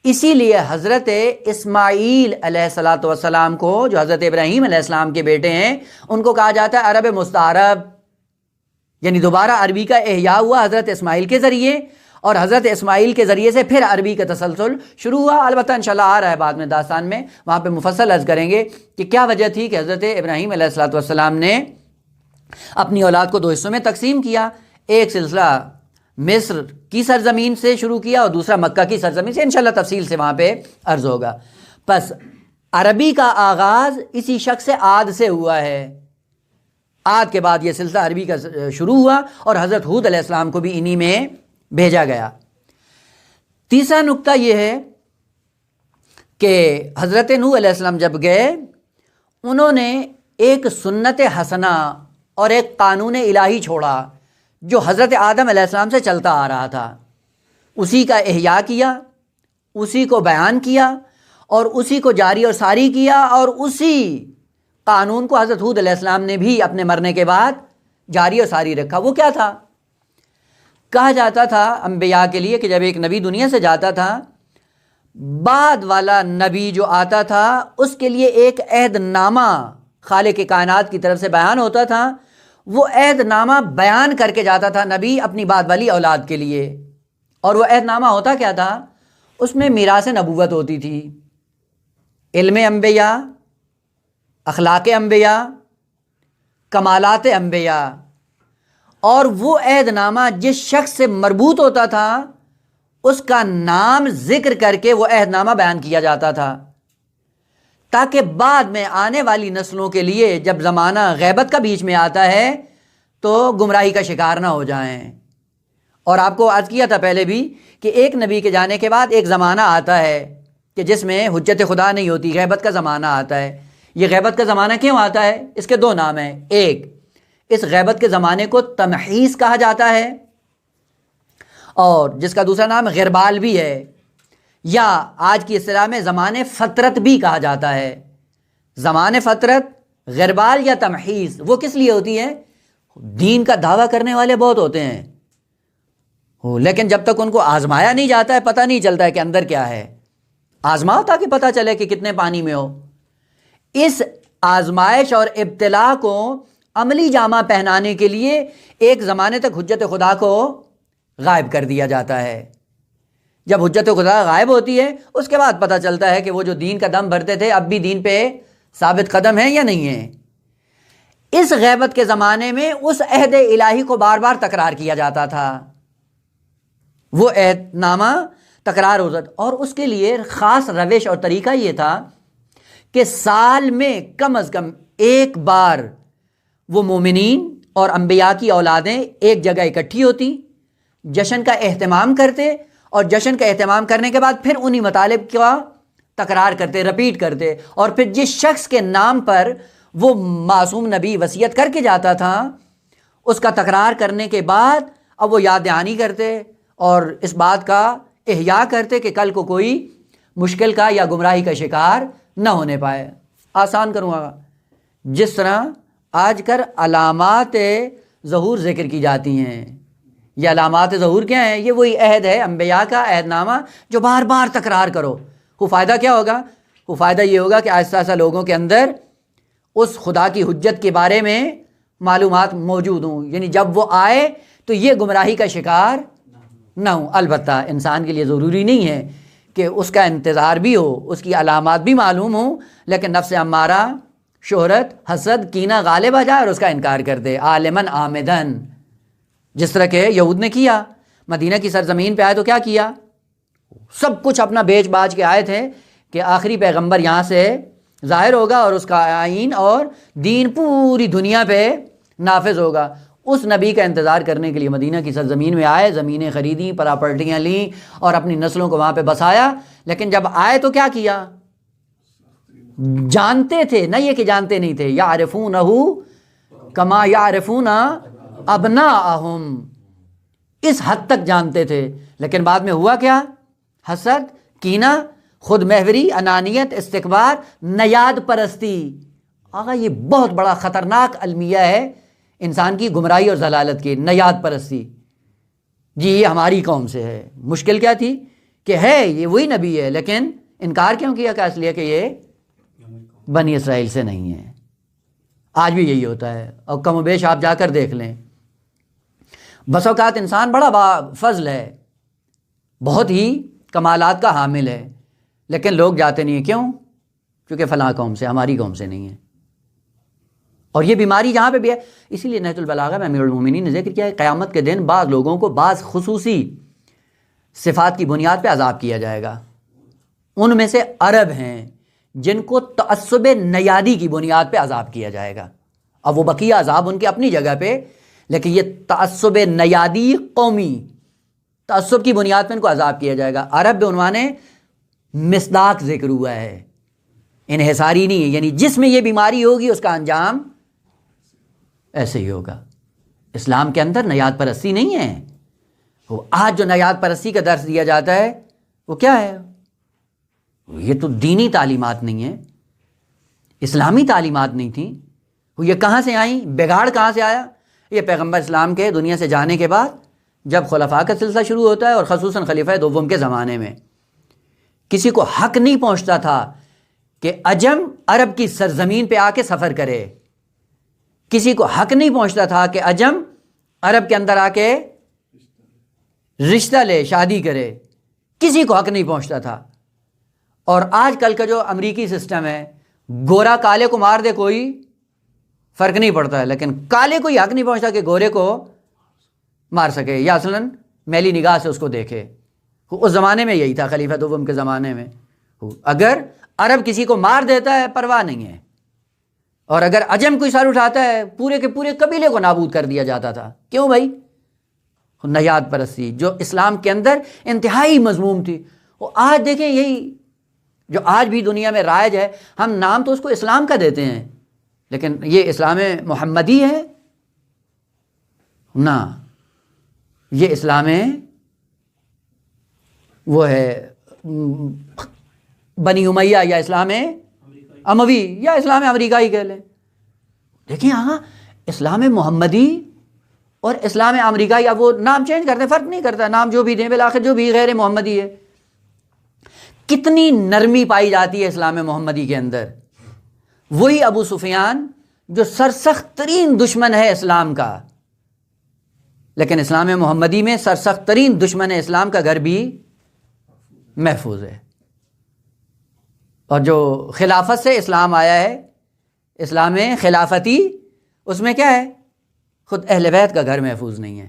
اسی لیے حضرت اسماعیل علیہ السلام کو، جو حضرت ابراہیم علیہ السلام کے بیٹے ہیں، ان کو کہا جاتا ہے عرب مستعرب، یعنی دوبارہ عربی کا احیاء ہوا حضرت اسماعیل کے ذریعے، اور حضرت اسماعیل کے ذریعے سے پھر عربی کا تسلسل شروع ہوا۔ البتہ انشاءاللہ آ رہا ہے بعد میں داستان میں، وہاں پہ مفصل عرض کریں گے کہ کیا وجہ تھی کہ حضرت ابراہیم علیہ الصلوۃ والسلام نے اپنی اولاد کو دو حصوں میں تقسیم کیا۔ ایک سلسلہ مصر کی سرزمین سے شروع کیا اور دوسرا مکہ کی سرزمین سے، انشاءاللہ تفصیل سے وہاں پہ عرض ہوگا۔ پس عربی کا آغاز اسی شخص عاد سے ہوا ہے، عاد کے بعد یہ سلسلہ عربی کا شروع ہوا اور حضرت ہود علیہ السلام کو بھی انہی میں بھیجا گیا۔ تیسرا نقطہ یہ ہے کہ حضرت نوح علیہ السلام جب گئے، انہوں نے ایک سنت حسنہ اور ایک قانون الہی چھوڑا جو حضرت آدم علیہ السلام سے چلتا آ رہا تھا، اسی کا احیاء کیا، اسی کو بیان کیا اور اسی کو جاری اور ساری کیا، اور اسی قانون کو حضرت ہود علیہ السلام نے بھی اپنے مرنے کے بعد جاری اور ساری رکھا۔ وہ کیا تھا؟ کہا جاتا تھا انبیاء کے لیے کہ جب ایک نبی دنیا سے جاتا تھا، بعد والا نبی جو آتا تھا اس کے لیے ایک عہد نامہ خالق کائنات کی طرف سے بیان ہوتا تھا، وہ عہد نامہ بیان کر کے جاتا تھا نبی اپنی بعد والی اولاد کے لیے۔ اور وہ عہد نامہ ہوتا کیا تھا؟ اس میں میراث نبوت ہوتی تھی، علم انبیاء، اخلاق انبیاء، کمالات انبیاء، اور وہ عہد نامہ جس شخص سے مربوط ہوتا تھا اس کا نام ذکر کر کے وہ عہد نامہ بیان کیا جاتا تھا، تاکہ بعد میں آنے والی نسلوں کے لیے جب زمانہ غیبت کا بیچ میں آتا ہے تو گمراہی کا شکار نہ ہو جائیں۔ اور آپ کو عرض کیا تھا پہلے بھی کہ ایک نبی کے جانے کے بعد ایک زمانہ آتا ہے کہ جس میں حجت خدا نہیں ہوتی، غیبت کا زمانہ آتا ہے۔ یہ غیبت کا زمانہ کیوں آتا ہے؟ اس کے دو نام ہیں۔ ایک، اس غیبت کے زمانے کو تمحیص کہا جاتا ہے، اور جس کا دوسرا نام غربال بھی ہے، یا آج کی اصطلاح میں زمان فترت بھی کہا جاتا ہے۔ زمان فترت، غربال یا تمحیص، وہ کس لیے ہوتی ہے؟ دین کا دعویٰ کرنے والے بہت ہوتے ہیں، لیکن جب تک ان کو آزمایا نہیں جاتا ہے پتہ نہیں چلتا ہے کہ اندر کیا ہے۔ آزماؤ تاکہ پتہ چلے کہ کتنے پانی میں ہو۔ اس آزمائش اور ابتلا کو عملی جامہ پہنانے کے لیے ایک زمانے تک حجت خدا کو غائب کر دیا جاتا ہے۔ جب حجت خدا غائب ہوتی ہے اس کے بعد پتہ چلتا ہے کہ وہ جو دین کا دم بھرتے تھے اب بھی دین پہ ثابت قدم ہیں یا نہیں ہیں۔ اس غیبت کے زمانے میں اس عہد الہی کو بار بار تکرار کیا جاتا تھا، وہ عہد نامہ تکرار ہوتا تھا، اور اس کے لیے خاص روش اور طریقہ یہ تھا کہ سال میں کم از کم ایک بار وہ مومنین اور انبیاء کی اولادیں ایک جگہ اکٹھی ہوتی، جشن کا اہتمام کرتے، اور جشن کا اہتمام کرنے کے بعد پھر انہی مطالب کا تکرار کرتے، رپیٹ کرتے، اور پھر جس شخص کے نام پر وہ معصوم نبی وصیت کر کے جاتا تھا اس کا تکرار کرنے کے بعد اب وہ یاد دہانی کرتے اور اس بات کا احیاء کرتے کہ کل کو کوئی مشکل کا یا گمراہی کا شکار نہ ہونے پائے۔ آسان کروں گا، جس طرح آج کل علامات ظہور ذکر کی جاتی ہیں، یہ علامات ظہور کیا ہیں؟ یہ وہی عہد ہے انبیاء کا عہد نامہ جو بار بار تکرار کرو۔ وہ فائدہ کیا ہوگا؟ وہ فائدہ یہ ہوگا کہ آہستہ آہستہ لوگوں کے اندر اس خدا کی حجت کے بارے میں معلومات موجود ہوں، یعنی جب وہ آئے تو یہ گمراہی کا شکار نہ ہوں۔ البتہ انسان کے لیے ضروری نہیں ہے کہ اس کا انتظار بھی ہو، اس کی علامات بھی معلوم ہوں، لیکن نفس امارہ، شہرت، حسد، کینہ غالب آ جائے اور اس کا انکار کر دے، عالماً آمدن، جس طرح کہ یہود نے کیا۔ مدینہ کی سرزمین پہ آئے تو کیا کیا؟ سب کچھ اپنا بیچ باچ کے آئے تھے کہ آخری پیغمبر یہاں سے ظاہر ہوگا اور اس کا آئین اور دین پوری دنیا پہ نافذ ہوگا۔ اس نبی کا انتظار کرنے کے لیے مدینہ کی سرزمین میں آئے، زمینیں خریدیں، پراپرٹیاں لیں اور اپنی نسلوں کو وہاں پہ بسایا، لیکن جب آئے تو کیا کیا؟ جانتے تھے، نہ یہ کہ جانتے نہیں تھے، یعرفونہ کما یعرفون ابناءہم، اس حد تک جانتے تھے، لیکن بعد میں ہوا کیا؟ حسد، کینہ، خود محوری، انانیت، استکبار، نیاد پرستی۔ آقا یہ بہت بڑا خطرناک المیہ ہے انسان کی گمراہی اور ضلالت کی، نیاد پرستی۔ جی یہ ہماری قوم سے ہے۔ مشکل کیا تھی کہ ہے یہ وہی نبی ہے لیکن انکار کیوں کیا؟ کہ اس لیے کہ یہ بنی اسرائیل سے نہیں ہے۔ آج بھی یہی ہوتا ہے، اور کم و بیش آپ جا کر دیکھ لیں، بس اوقات انسان بڑا فضل ہے، بہت ہی کمالات کا حامل ہے، لیکن لوگ جاتے نہیں ہیں، کیوں؟ کیونکہ فلاں قوم سے، ہماری قوم سے نہیں ہے۔ اور یہ بیماری جہاں پہ بھی ہے، اسی لیے نہج البلاغہ میں امیر المومنین نے ذکر کیا ہے قیامت کے دن بعض لوگوں کو بعض خصوصی صفات کی بنیاد پہ عذاب کیا جائے گا۔ ان میں سے عرب ہیں جن کو تعصب نیادی کی بنیاد پہ عذاب کیا جائے گا۔ اب وہ بقیہ عذاب ان کے اپنی جگہ پہ، لیکن یہ تعصب نیادی قومی تعصب کی بنیاد پہ ان کو عذاب کیا جائے گا۔ عرب بعنوان مصداق ذکر ہوا ہے، انحصاری نہیں ہے، یعنی جس میں یہ بیماری ہوگی اس کا انجام ایسے ہی ہوگا۔ اسلام کے اندر نیاد پرستی نہیں ہے۔ وہ آج جو نیاد پرستی کا درس دیا جاتا ہے وہ کیا ہے؟ یہ تو دینی تعلیمات نہیں ہیں، اسلامی تعلیمات نہیں تھیں۔ وہ یہ کہاں سے آئیں؟ بگاڑ کہاں سے آیا؟ یہ پیغمبر اسلام کے دنیا سے جانے کے بعد جب خلفاء کا سلسلہ شروع ہوتا ہے، اور خصوصاً خلیفہ دوم کے زمانے میں کسی کو حق نہیں پہنچتا تھا کہ عجم عرب کی سرزمین پہ آ کے سفر کرے، کسی کو حق نہیں پہنچتا تھا کہ عجم عرب کے اندر آ کے رشتہ لے، شادی کرے، کسی کو حق نہیں پہنچتا تھا۔ اور آج کل کا جو امریکی سسٹم ہے، گورا کالے کو مار دے کوئی فرق نہیں پڑتا ہے، لیکن کالے کو یہ حق نہیں پہنچتا کہ گورے کو مار سکے یا اصلاً میلی نگاہ سے اس کو دیکھے۔ اس زمانے میں یہی تھا، خلیفہ دوم کے زمانے میں اگر عرب کسی کو مار دیتا ہے پرواہ نہیں ہے، اور اگر عجم کوئی سر اٹھاتا ہے پورے کے پورے قبیلے کو نابود کر دیا جاتا تھا۔ کیوں بھائی؟ نیاد پرستی جو اسلام کے اندر انتہائی مذموم تھی۔ وہ آج دیکھیں یہی جو آج بھی دنیا میں رائج ہے، ہم نام تو اس کو اسلام کا دیتے ہیں، لیکن یہ اسلام محمدی ہے نہ، یہ اسلام وہ ہے بنی امیہ یا اسلام اموی یا اسلام امریکائی کہہ لیں۔ دیکھیں ہاں اسلام محمدی اور اسلام امریکائی، اب وہ نام چینج کرتے ہیں، فرق نہیں کرتا، نام جو بھی دیں بالآخر جو بھی غیر محمدی ہے۔ کتنی نرمی پائی جاتی ہے اسلام محمدی کے اندر۔ وہی ابو سفیان جو سرسخت ترین دشمن ہے اسلام کا، لیکن اسلام محمدی میں سرسخت ترین دشمن اسلام کا گھر بھی محفوظ ہے۔ اور جو خلافت سے اسلام آیا ہے، اسلام خلافتی، اس میں کیا ہے؟ خود اہل بیت کا گھر محفوظ نہیں ہے۔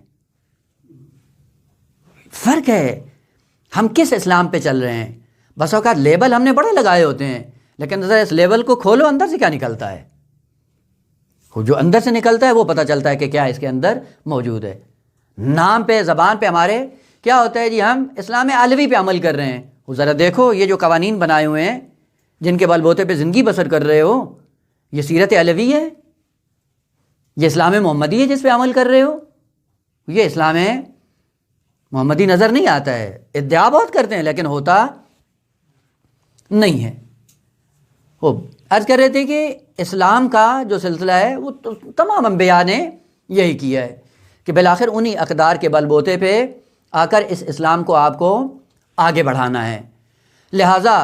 فرق ہے ہم کس اسلام پہ چل رہے ہیں۔ بس اوقات لیبل ہم نے بڑے لگائے ہوتے ہیں، لیکن ذرا اس لیبل کو کھولو، اندر سے کیا نکلتا ہے۔ جو اندر سے نکلتا ہے وہ پتہ چلتا ہے کہ کیا اس کے اندر موجود ہے۔ نام پہ، زبان پہ ہمارے کیا ہوتا ہے جی ہم اسلام علوی پہ عمل کر رہے ہیں۔ وہ ذرا دیکھو یہ جو قوانین بنائے ہوئے ہیں جن کے بل بوتے پہ زندگی بسر کر رہے ہو، یہ سیرت علوی ہے، یہ اسلام محمدی ہے جس پہ عمل کر رہے ہو؟ یہ اسلام محمدی نظر نہیں آتا ہے۔ ادعا بہت کرتے ہیں لیکن ہوتا نہیں ہے۔ وہ عرض کر رہے تھے کہ اسلام کا جو سلسلہ ہے وہ تمام انبیاء نے یہی کیا ہے کہ بالآخر انہی اقدار کے بل بوتے پہ آ کر اس اسلام کو آپ کو آگے بڑھانا ہے۔ لہٰذا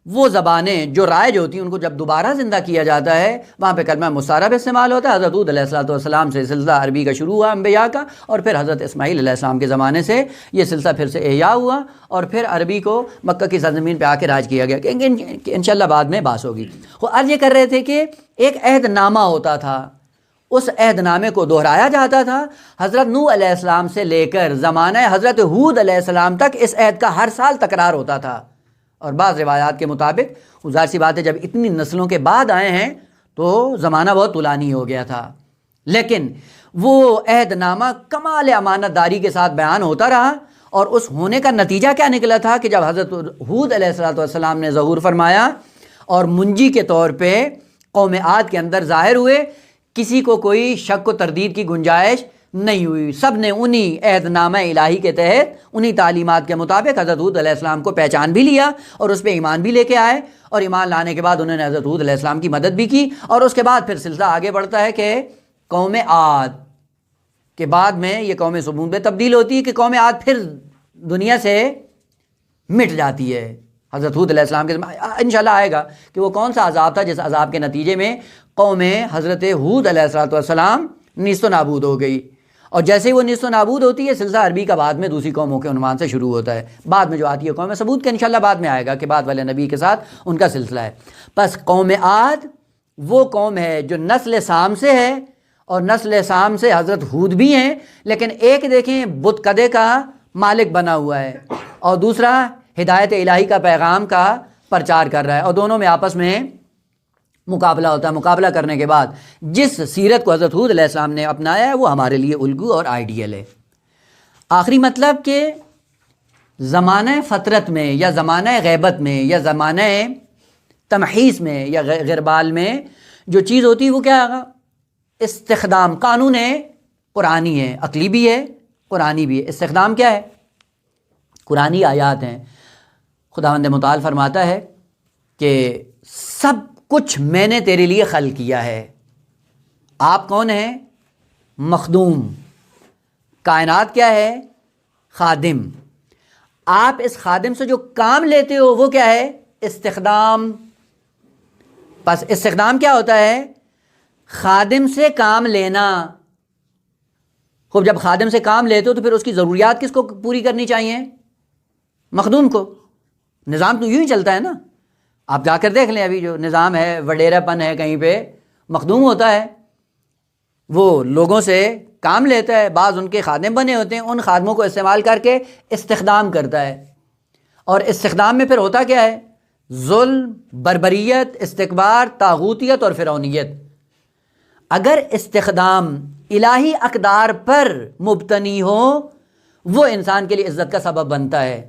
وہ زبانیں جو رائج ہوتی ہیں ان کو جب دوبارہ زندہ کیا جاتا ہے، وہاں پہ کلمہ مصارب استعمال ہوتا ہے۔ حضرت ہود علیہ السلام سے سلسلہ عربی کا شروع ہوا انبیاء کا، اور پھر حضرت اسماعیل علیہ السلام کے زمانے سے یہ سلسلہ پھر سے احیاء ہوا، اور پھر عربی کو مکہ کی سرزمین پہ آ کے راج کیا گیا، کہ انشاءاللہ بعد میں بحث ہوگی۔ وہ عرض یہ کر رہے تھے کہ ایک عہد نامہ ہوتا تھا، اس عہد نامے کو دہرایا جاتا تھا۔ حضرت نوح علیہ السلام سے لے کر زمانہ حضرت ہود علیہ السلام تک اس عہد کا ہر سال تکرار ہوتا تھا، اور بعض روایات کے مطابق ظاہر سی بات ہے جب اتنی نسلوں کے بعد آئے ہیں تو زمانہ بہت طولانی ہو گیا تھا، لیکن وہ عہد نامہ کمال امانت داری کے ساتھ بیان ہوتا رہا، اور اس ہونے کا نتیجہ کیا نکلا تھا کہ جب حضرت ہود علیہ السلام نے ظہور فرمایا اور منجی کے طور پہ قوم عاد کے اندر ظاہر ہوئے، کسی کو کوئی شک و تردید کی گنجائش نہیں ہوئی۔ سب نے انہی عہد نامہ الہی کے تحت، انہی تعلیمات کے مطابق حضرت ہود علیہ السلام کو پہچان بھی لیا اور اس پہ ایمان بھی لے کے آئے، اور ایمان لانے کے بعد انہوں نے حضرت ہود علیہ السلام کی مدد بھی کی، اور اس کے بعد پھر سلسلہ آگے بڑھتا ہے کہ قوم عاد کے بعد میں یہ قوم سمود میں تبدیل ہوتی ہے کہ قوم عاد پھر دنیا سے مٹ جاتی ہے۔ حضرت ہود علیہ السلام کے انشاءاللہ آئے گا کہ وہ کون سا عذاب تھا جس عذاب کے نتیجے میں قوم حضرت ہود علیہ السلام نیست و نابود ہو گئی۔ اور جیسے ہی وہ نیست و نابود ہوتی ہے، سلسلہ عربی کا بعد میں دوسری قوموں کے عنوان سے شروع ہوتا ہے، بعد میں جو آتی ہے قوم ثمود کا انشاءاللہ بعد میں آئے گا کہ بعد والے نبی کے ساتھ ان کا سلسلہ ہے۔ پس قوم عاد وہ قوم ہے جو نسل سام سے ہے، اور نسل سام سے حضرت ہود بھی ہیں، لیکن ایک دیکھیں بت کدے کا مالک بنا ہوا ہے اور دوسرا ہدایت الہی کا پیغام کا پرچار کر رہا ہے، اور دونوں میں آپس میں مقابلہ ہوتا ہے۔ مقابلہ کرنے کے بعد جس سیرت کو حضرت ہود علیہ السلام نے اپنایا ہے وہ ہمارے لیے الگو اور آئیڈیل ہے۔ آخری مطلب کہ زمانہ فطرت میں یا زمانہ غیبت میں یا زمانہ تمحیص میں یا غربال میں جو چیز ہوتی ہے وہ کیا ہے؟ استخدام۔ قانون قرآنی ہے، عقلی بھی ہے، قرآنی بھی ہے۔ استخدام کیا ہے؟ قرآنی آیات ہیں۔ خداوند متعال فرماتا ہے کہ سب کچھ میں نے تیرے لیے خلق کیا ہے۔ آپ کون ہیں؟ مخدوم۔ کائنات کیا ہے؟ خادم۔ آپ اس خادم سے جو کام لیتے ہو وہ کیا ہے؟ استخدام۔ پس استخدام کیا ہوتا ہے؟ خادم سے کام لینا۔ خوب، جب خادم سے کام لیتے ہو تو پھر اس کی ضروریات کس کو پوری کرنی چاہیے؟ مخدوم کو۔ نظام تو یوں ہی چلتا ہے نا، آپ جا کر دیکھ لیں ابھی جو نظام ہے، وڈیرا پن ہے، کہیں پہ مخدوم ہوتا ہے، وہ لوگوں سے کام لیتا ہے، بعض ان کے خادم بنے ہوتے ہیں، ان خادموں کو استعمال کر کے استخدام کرتا ہے۔ اور استخدام میں پھر ہوتا کیا ہے؟ ظلم، بربریت، استکبار، طاغوتیت اور فرعونیت۔ اگر استخدام الہی اقدار پر مبتنی ہو وہ انسان کے لیے عزت کا سبب بنتا ہے۔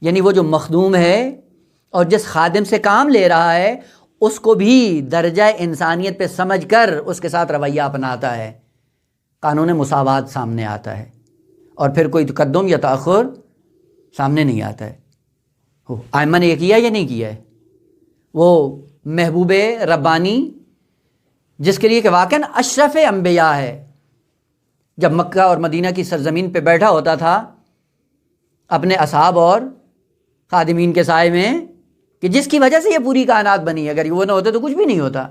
یعنی وہ جو مخدوم ہے اور جس خادم سے کام لے رہا ہے اس کو بھی درجہ انسانیت پہ سمجھ کر اس کے ساتھ رویہ اپناتا ہے، قانون مساوات سامنے آتا ہے، اور پھر کوئی تقدم یا تاخر سامنے نہیں آتا ہے۔ ائمہ نے یہ کیا یا نہیں کیا ہے؟ وہ محبوب ربانی جس کے لیے کہ واقعاً اشرف انبیاء ہے، جب مکہ اور مدینہ کی سرزمین پہ بیٹھا ہوتا تھا اپنے اصحاب اور خادمین کے سائے میں، کہ جس کی وجہ سے یہ پوری کائنات بنی ہے، اگر وہ نہ ہوتے تو کچھ بھی نہیں ہوتا،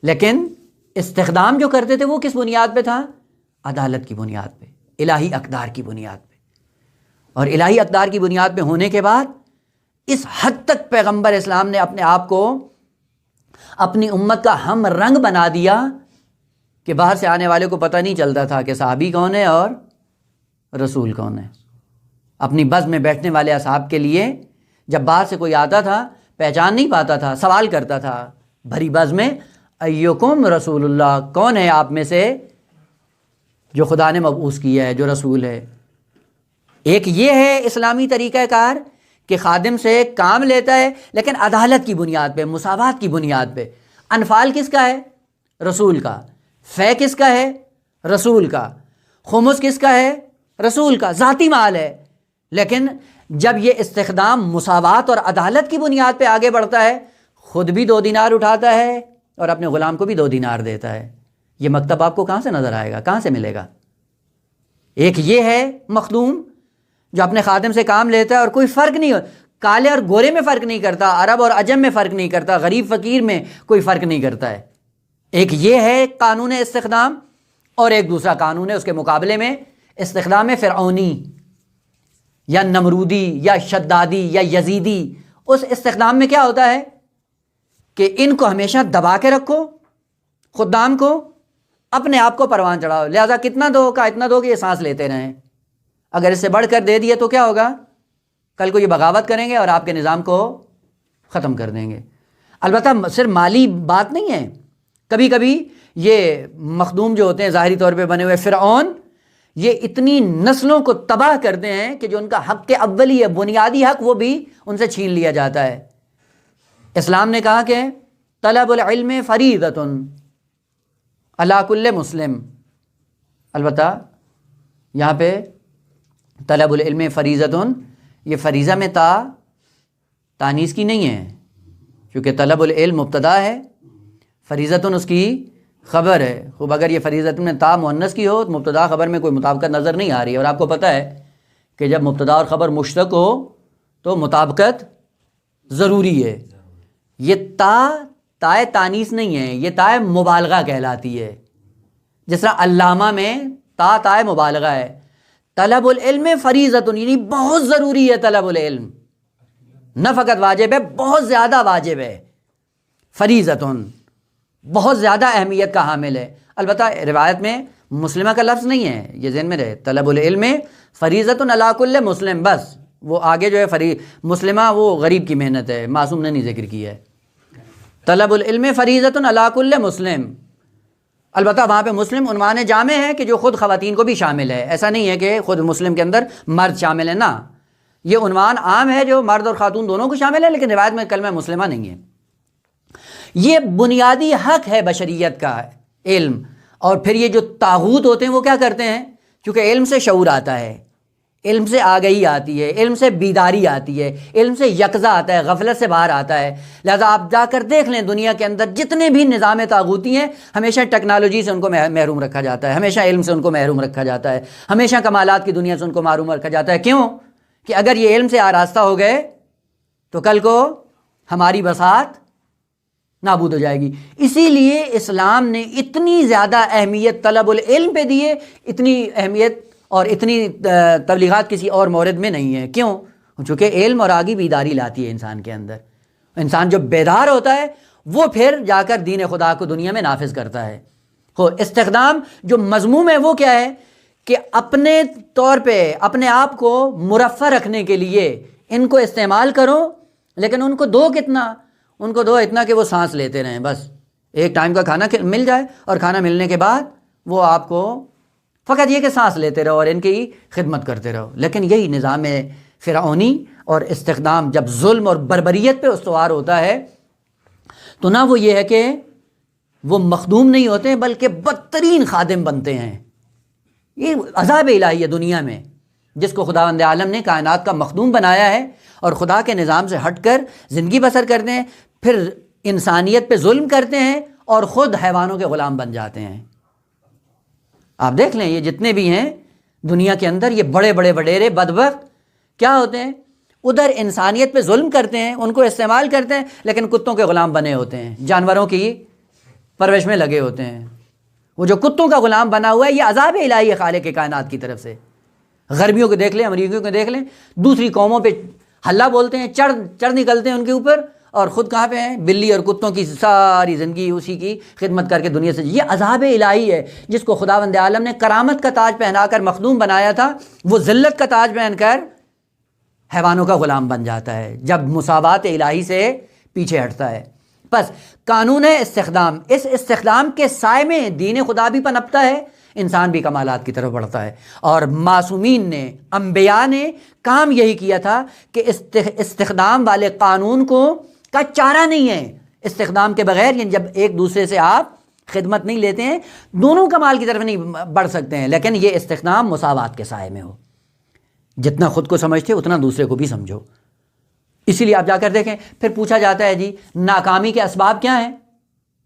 لیکن استخدام جو کرتے تھے وہ کس بنیاد پہ تھا؟ عدالت کی بنیاد پہ، الہی اقدار کی بنیاد پہ۔ اور الہی اقدار کی بنیاد پہ ہونے کے بعد اس حد تک پیغمبر اسلام نے اپنے آپ کو اپنی امت کا ہم رنگ بنا دیا کہ باہر سے آنے والے کو پتہ نہیں چلتا تھا کہ صحابی کون ہے اور رسول کون ہے۔ اپنی بز میں بیٹھنے والے اصحاب کے لیے جب باہر سے کوئی آتا تھا پہچان نہیں پاتا تھا، سوال کرتا تھا بھری بز میں، ایکم رسول اللہ، کون ہے آپ میں سے جو خدا نے مبعوث کیا ہے، جو رسول ہے۔ ایک یہ ہے اسلامی طریقہ کار کہ خادم سے کام لیتا ہے لیکن عدالت کی بنیاد پہ، مساوات کی بنیاد پہ۔ انفال کس کا ہے؟ رسول کا۔ فے کس کا ہے؟ رسول کا۔ خمس کس کا ہے؟ رسول کا۔ ذاتی مال ہے، لیکن جب یہ استخدام مساوات اور عدالت کی بنیاد پہ آگے بڑھتا ہے، خود بھی 2 دینار اٹھاتا ہے اور اپنے غلام کو بھی 2 دینار دیتا ہے۔ یہ مکتب آپ کو کہاں سے نظر آئے گا؟ کہاں سے ملے گا؟ ایک یہ ہے مخدوم جو اپنے خادم سے کام لیتا ہے اور کوئی فرق نہیں ہو، کالے اور گورے میں فرق نہیں کرتا، عرب اور عجم میں فرق نہیں کرتا، غریب فقیر میں کوئی فرق نہیں کرتا ہے۔ ایک یہ ہے قانون استخدام، اور ایک دوسرا قانون ہے اس کے مقابلے میں استخدام فرعونی یا نمرودی یا شدادی یا یزیدی۔ اس استخدام میں کیا ہوتا ہے کہ ان کو ہمیشہ دبا کے رکھو، خدام کو، اپنے آپ کو پروان چڑھاؤ، لہذا کتنا دو کا اتنا دو کہ یہ سانس لیتے رہیں، اگر اس سے بڑھ کر دے دیے تو کیا ہوگا؟ کل کو یہ بغاوت کریں گے اور آپ کے نظام کو ختم کر دیں گے۔ البتہ صرف مالی بات نہیں ہے، کبھی کبھی یہ مخدوم جو ہوتے ہیں ظاہری طور پہ بنے ہوئے فرعون، یہ اتنی نسلوں کو تباہ کرتے ہیں کہ جو ان کا حق اولی ہے، بنیادی حق، وہ بھی ان سے چھین لیا جاتا ہے۔ اسلام نے کہا کہ طلب العلم فریضۃ علی کل مسلم، البتہ یہاں پہ طلب العلم فریضۃ، یہ فریضہ میں تانیث کی نہیں ہے، کیونکہ طلب العلم مبتدا ہے، فریضۃ اس کی خبر ہے۔ خوب، اگر یہ فریضۃ میں مؤنث کی ہو تو مبتدا خبر میں کوئی مطابقت نظر نہیں آ رہی ہے، اور آپ کو پتہ ہے کہ جب مبتدا اور خبر مشتق ہو تو مطابقت ضروری ہے۔ یہ تائے تانیث نہیں ہے، یہ تائے مبالغہ کہلاتی ہے۔ جس طرح علامہ میں تا تائے مبالغہ ہے. طلب العلم فریضۃ، یعنی بہت ضروری ہے طلب العلم، نہ فقط واجب ہے، بہت زیادہ واجب ہے. فریضۃ بہت زیادہ اہمیت کا حامل ہے. البتہ روایت میں مسلمہ کا لفظ نہیں ہے، یہ ذہن میں رہے. طلب العلم فریضۃ علی کل مسلم، بس وہ آگے جو ہے مسلمہ وہ غریب کی محنت ہے، معصوم نے نہیں ذکر کیا ہے. طلب العلم فریضۃ علی کل مسلم. البتہ وہاں پہ مسلم عنوان جامع ہے کہ جو خود خواتین کو بھی شامل ہے، ایسا نہیں ہے کہ خود مسلم کے اندر مرد شامل ہے، نہ، یہ عنوان عام ہے جو مرد اور خاتون دونوں کو شامل ہے، لیکن روایت میں کلمہ مسلمہ نہیں ہے. یہ بنیادی حق ہے بشریت کا علم. اور پھر یہ جو طاغوت ہوتے ہیں وہ کیا کرتے ہیں؟ کیونکہ علم سے شعور آتا ہے، علم سے آگہی آتی ہے، علم سے بیداری آتی ہے، علم سے یقظہ آتا ہے، غفلت سے باہر آتا ہے. لہذا آپ جا کر دیکھ لیں دنیا کے اندر جتنے بھی نظام طاغوتی ہیں، ہمیشہ ٹیکنالوجی سے ان کو محروم رکھا جاتا ہے، ہمیشہ علم سے ان کو محروم رکھا جاتا ہے، ہمیشہ کمالات کی دنیا سے ان کو محروم رکھا جاتا ہے. کیوں؟ کہ اگر یہ علم سے آراستہ ہو گئے تو کل کو ہماری بساط نابود ہو جائے گی. اسی لیے اسلام نے اتنی زیادہ اہمیت طلب العلم پہ دی ہے، اتنی اہمیت اور اتنی تبلیغات کسی اور مورد میں نہیں ہے. کیوں؟ چونکہ علم اور آگی بیداری لاتی ہے انسان کے اندر. انسان جو بیدار ہوتا ہے وہ پھر جا کر دین خدا کو دنیا میں نافذ کرتا ہے. استخدام جو مضموم ہے وہ کیا ہے کہ اپنے طور پہ اپنے آپ کو مرفع رکھنے کے لیے ان کو استعمال کرو، لیکن ان کو دو کتنا؟ ان کو دو اتنا کہ وہ سانس لیتے رہیں، بس ایک ٹائم کا کھانا مل جائے، اور کھانا ملنے کے بعد وہ آپ کو فقط یہ کہ سانس لیتے رہو اور ان کی خدمت کرتے رہو. لیکن یہی نظام فرعونی اور استخدام جب ظلم اور بربریت پہ استوار ہوتا ہے تو نہ وہ یہ ہے کہ وہ مخدوم نہیں ہوتے بلکہ بدترین خادم بنتے ہیں. یہ عذاب الہی ہے دنیا میں، جس کو خداوند عالم نے کائنات کا مخدوم بنایا ہے اور خدا کے نظام سے ہٹ کر زندگی بسر کرتے ہیں، پھر انسانیت پہ ظلم کرتے ہیں اور خود حیوانوں کے غلام بن جاتے ہیں. آپ دیکھ لیں یہ جتنے بھی ہیں دنیا کے اندر، یہ بڑے بڑے وڈیرے بدبخت کیا ہوتے ہیں؟ ادھر انسانیت پہ ظلم کرتے ہیں، ان کو استعمال کرتے ہیں، لیکن کتوں کے غلام بنے ہوتے ہیں، جانوروں کی پرورش میں لگے ہوتے ہیں. وہ جو کتوں کا غلام بنا ہوا ہے یہ عذاب الہی ہے خالق کائنات کی طرف سے. غربیوں کو دیکھ لیں، امریکیوں کو دیکھ لیں، دوسری قوموں پہ ہلہ بولتے ہیں، چڑھ نکلتے ہیں ان کے اوپر، اور خود کہاں پہ ہیں؟ بلی اور کتوں کی ساری زندگی اسی کی خدمت کر کے دنیا سے. یہ عذاب الہی ہے جس کو خداوند عالم نے کرامت کا تاج پہنا کر مخدوم بنایا تھا، وہ ذلت کا تاج پہن کر حیوانوں کا غلام بن جاتا ہے جب مساوات الہی سے پیچھے ہٹتا ہے. بس قانون استخدام، اس استخدام کے سائے میں دین خدا بھی پنپتا ہے، انسان بھی کمالات کی طرف بڑھتا ہے. اور معصومین نے، انبیاء نے کام یہی کیا تھا کہ استخدام والے قانون کو کا چارہ نہیں ہے. استخدام کے بغیر، یعنی جب ایک دوسرے سے آپ خدمت نہیں لیتے ہیں، دونوں کمال کی طرف نہیں بڑھ سکتے ہیں، لیکن یہ استخدام مساوات کے سائے میں ہو، جتنا خود کو سمجھتے اتنا دوسرے کو بھی سمجھو. اسی لیے آپ جا کر دیکھیں، پھر پوچھا جاتا ہے جی ناکامی کے اسباب کیا ہیں؟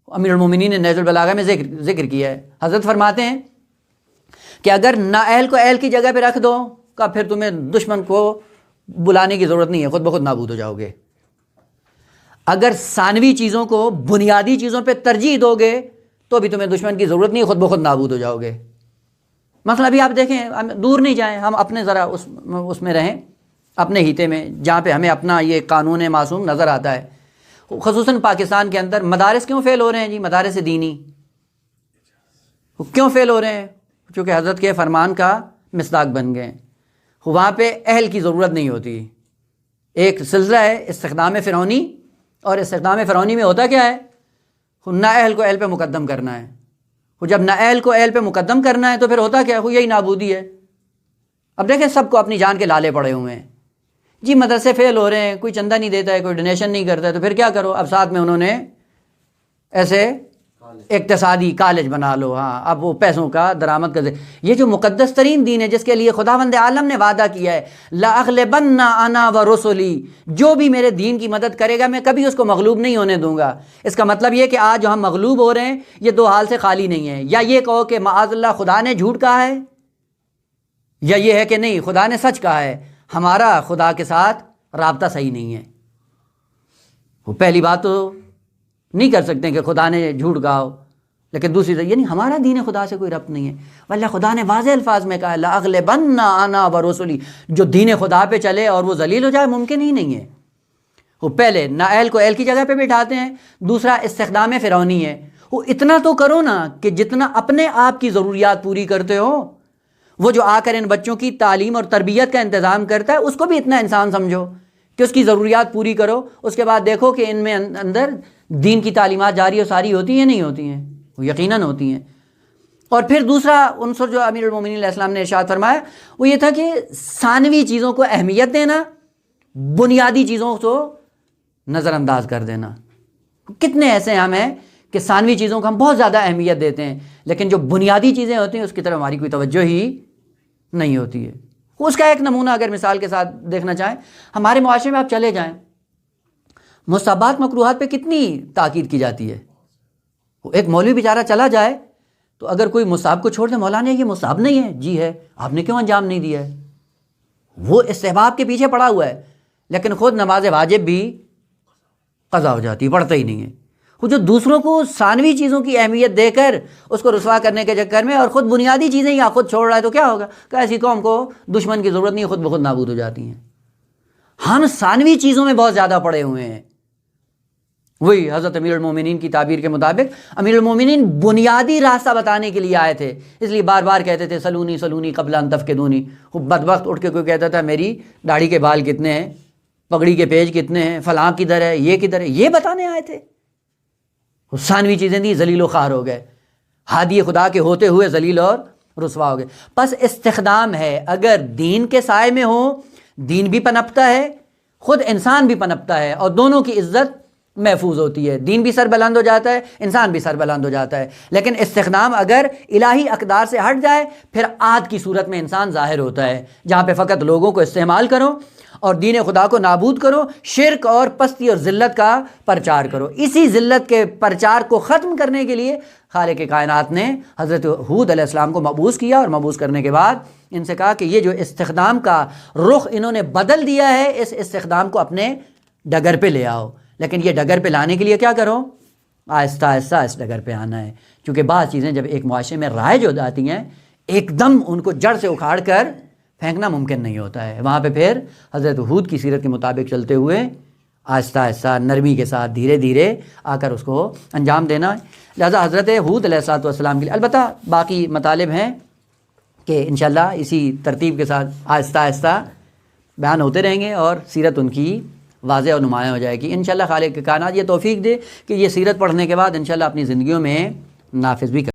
امیر المومنین نے نہج البلاغہ میں ذکر کیا ہے. حضرت فرماتے ہیں کہ اگر نااہل کو اہل کی جگہ پہ رکھ دو کا پھر تمہیں دشمن کو بلانے کی ضرورت نہیں ہے، خود بخود نابود ہو جاؤ گے. اگر ثانوی چیزوں کو بنیادی چیزوں پہ ترجیح دو گے تو بھی تمہیں دشمن کی ضرورت نہیں، خود بخود نابود ہو جاؤ گے. مثلا ابھی آپ دیکھیں، ہم دور نہیں جائیں، ہم اپنے ذرا اس میں رہیں، اپنے ہیتے میں، جہاں پہ ہمیں اپنا یہ قانون معصوم نظر آتا ہے. خصوصاً پاکستان کے اندر مدارس کیوں فیل ہو رہے ہیں جی؟ مدارس دینی کیوں فیل ہو رہے ہیں؟ چونکہ حضرت کے فرمان کا مصداق بن گئے. وہاں پہ اہل کی ضرورت نہیں ہوتی. ایک سلسلہ ہے استخدام فرعونی، اور استخدام فرعونی میں ہوتا کیا ہے؟ نااہل کو اہل پہ مقدم کرنا ہے. جب نااہل کو اہل پہ مقدم کرنا ہے تو پھر ہوتا کیا ہے؟ یہی نابودی ہے. اب دیکھیں سب کو اپنی جان کے لالے پڑے ہوئے ہیں جی. مدرسے فیل ہو رہے ہیں، کوئی چندہ نہیں دیتا ہے، کوئی ڈونیشن نہیں کرتا ہے، تو پھر کیا کرو؟ اب ساتھ میں انہوں نے ایسے اقتصادی کالج بنا لو. ہاں، اب وہ پیسوں کا درآمد کر دے. یہ جو مقدس ترین دین ہے جس کے لیے خداوند عالم نے وعدہ کیا ہے، لَأَغْلِبَنَّ أَنَا وَرُسُلِي، جو بھی میرے دین کی مدد کرے گا میں کبھی اس کو مغلوب نہیں ہونے دوں گا. اس کا مطلب یہ کہ آج جو ہم مغلوب ہو رہے ہیں یہ دو حال سے خالی نہیں ہے. یا یہ کہو کہ معاذ اللہ خدا نے جھوٹ کہا ہے، یا یہ ہے کہ نہیں خدا نے سچ کہا ہے، ہمارا خدا کے ساتھ رابطہ صحیح نہیں ہے. وہ پہلی بات تو نہیں کر سکتے کہ خدا نے جھوٹ کہا ہو، لیکن دوسری طرف یعنی ہمارا دین خدا سے کوئی ربط نہیں ہے. واللہ خدا نے واضح الفاظ میں کہا لأغلبن انا ورسلی، جو دین خدا پہ چلے اور وہ ذلیل ہو جائے ممکن ہی نہیں ہے. وہ پہلے نااہل کو اہل کی جگہ پہ بٹھاتے ہیں، دوسرا استخدام فرعونی ہے. وہ اتنا تو کرو نا کہ جتنا اپنے آپ کی ضروریات پوری کرتے ہو، وہ جو آ کر ان بچوں کی تعلیم اور تربیت کا انتظام کرتا ہے اس کو بھی اتنا انسان سمجھو کہ اس کی ضروریات پوری کرو. اس کے بعد دیکھو کہ ان میں اندر دین کی تعلیمات جاری و ساری ہوتی ہیں نہیں ہوتی ہیں، وہ یقیناً ہوتی ہیں. اور پھر دوسرا عنصر جو امیر المومنین علیہ السلام نے ارشاد فرمایا وہ یہ تھا کہ ثانوی چیزوں کو اہمیت دینا، بنیادی چیزوں کو نظر انداز کر دینا. کتنے ایسے ہم ہیں کہ ثانوی چیزوں کو ہم بہت زیادہ اہمیت دیتے ہیں، لیکن جو بنیادی چیزیں ہوتی ہیں اس کی طرف ہماری کوئی توجہ ہی نہیں ہوتی ہے. اس کا ایک نمونہ اگر مثال کے ساتھ دیکھنا چاہیں، ہمارے معاشرے میں آپ چلے جائیں، مستحبات مکروہات پہ کتنی تاکید کی جاتی ہے. ایک مولوی بیچارہ چلا جائے تو اگر کوئی مستحب کو چھوڑ دے، مولانا یہ مستحب نہیں ہے، جی ہے، آپ نے کیوں انجام نہیں دیا ہے؟ وہ استحباب کے پیچھے پڑا ہوا ہے، لیکن خود نماز واجب بھی قضا ہو جاتی ہے، پڑھتا ہی نہیں ہے. وہ جو دوسروں کو ثانوی چیزوں کی اہمیت دے کر اس کو رسوا کرنے کے چکر میں اور خود بنیادی چیزیں یا خود چھوڑ رہا ہے تو کیا ہوگا کہ ایسی قوم کو دشمن کی ضرورت نہیں، خود بخود نابود ہو جاتی ہیں. ہم ثانوی چیزوں میں بہت زیادہ پڑے ہوئے ہیں. وہی حضرت امیر المومنین کی تعبیر کے مطابق امیر المومنین بنیادی راستہ بتانے کے لیے آئے تھے، اس لیے بار بار کہتے تھے سلونی سلونی قبل ان تفقدونی. وہ بدبخت اٹھ کے کوئی کہتا تھا میری داڑھی کے بال کتنے ہیں، پگڑی کے پیج کتنے ہیں، فلاں کدھر ہے، یہ کدھر ہے، یہ بتانے آئے تھے. ثانوی چیزیں دی، ذلیل و خوار ہو گئے، ہادی خدا کے ہوتے ہوئے ذلیل اور رسوا ہو گئے. پس استخدام ہے، اگر دین کے سائے میں ہو، دین بھی پنپتا ہے، خود انسان بھی پنپتا ہے اور دونوں کی عزت محفوظ ہوتی ہے. دین بھی سر بلند ہو جاتا ہے، انسان بھی سر بلند ہو جاتا ہے. لیکن استخدام اگر الہی اقدار سے ہٹ جائے پھر عاد کی صورت میں انسان ظاہر ہوتا ہے، جہاں پہ فقط لوگوں کو استعمال کرو اور دین خدا کو نابود کرو، شرک اور پستی اور ذلت کا پرچار کرو. اسی ذلت کے پرچار کو ختم کرنے کے لیے خالق کائنات نے حضرت ہود علیہ السلام کو مبعوث کیا، اور مبعوث کرنے کے بعد ان سے کہا کہ یہ جو استخدام کا رخ انہوں نے بدل دیا ہے، اس استخدام کو اپنے ڈگر پہ لے آؤ. لیکن یہ ڈگر پہ لانے کے لیے کیا کرو؟ آہستہ آہستہ اس ڈگر پہ آنا ہے. کیونکہ بعض چیزیں جب ایک معاشرے میں رائج ہو جاتی ہیں، ایک دم ان کو جڑ سے اکھاڑ کر پھینکنا ممکن نہیں ہوتا ہے. وہاں پہ پھر حضرت ہود کی سیرت کے مطابق چلتے ہوئے آہستہ آہستہ نرمی کے ساتھ دھیرے دھیرے آ کر اس کو انجام دینا. لہذا حضرت ہود علیہ السلام کے لیے البتہ باقی مطالب ہیں کہ انشاءاللہ اسی ترتیب کے ساتھ آہستہ آہستہ بیان ہوتے رہیں گے اور سیرت ان کی واضح اور نمایاں ہو جائے گی. انشاءاللہ خالق کائنات یہ توفیق دے کہ یہ سیرت پڑھنے کے بعد انشاءاللہ اپنی زندگیوں میں نافذ بھی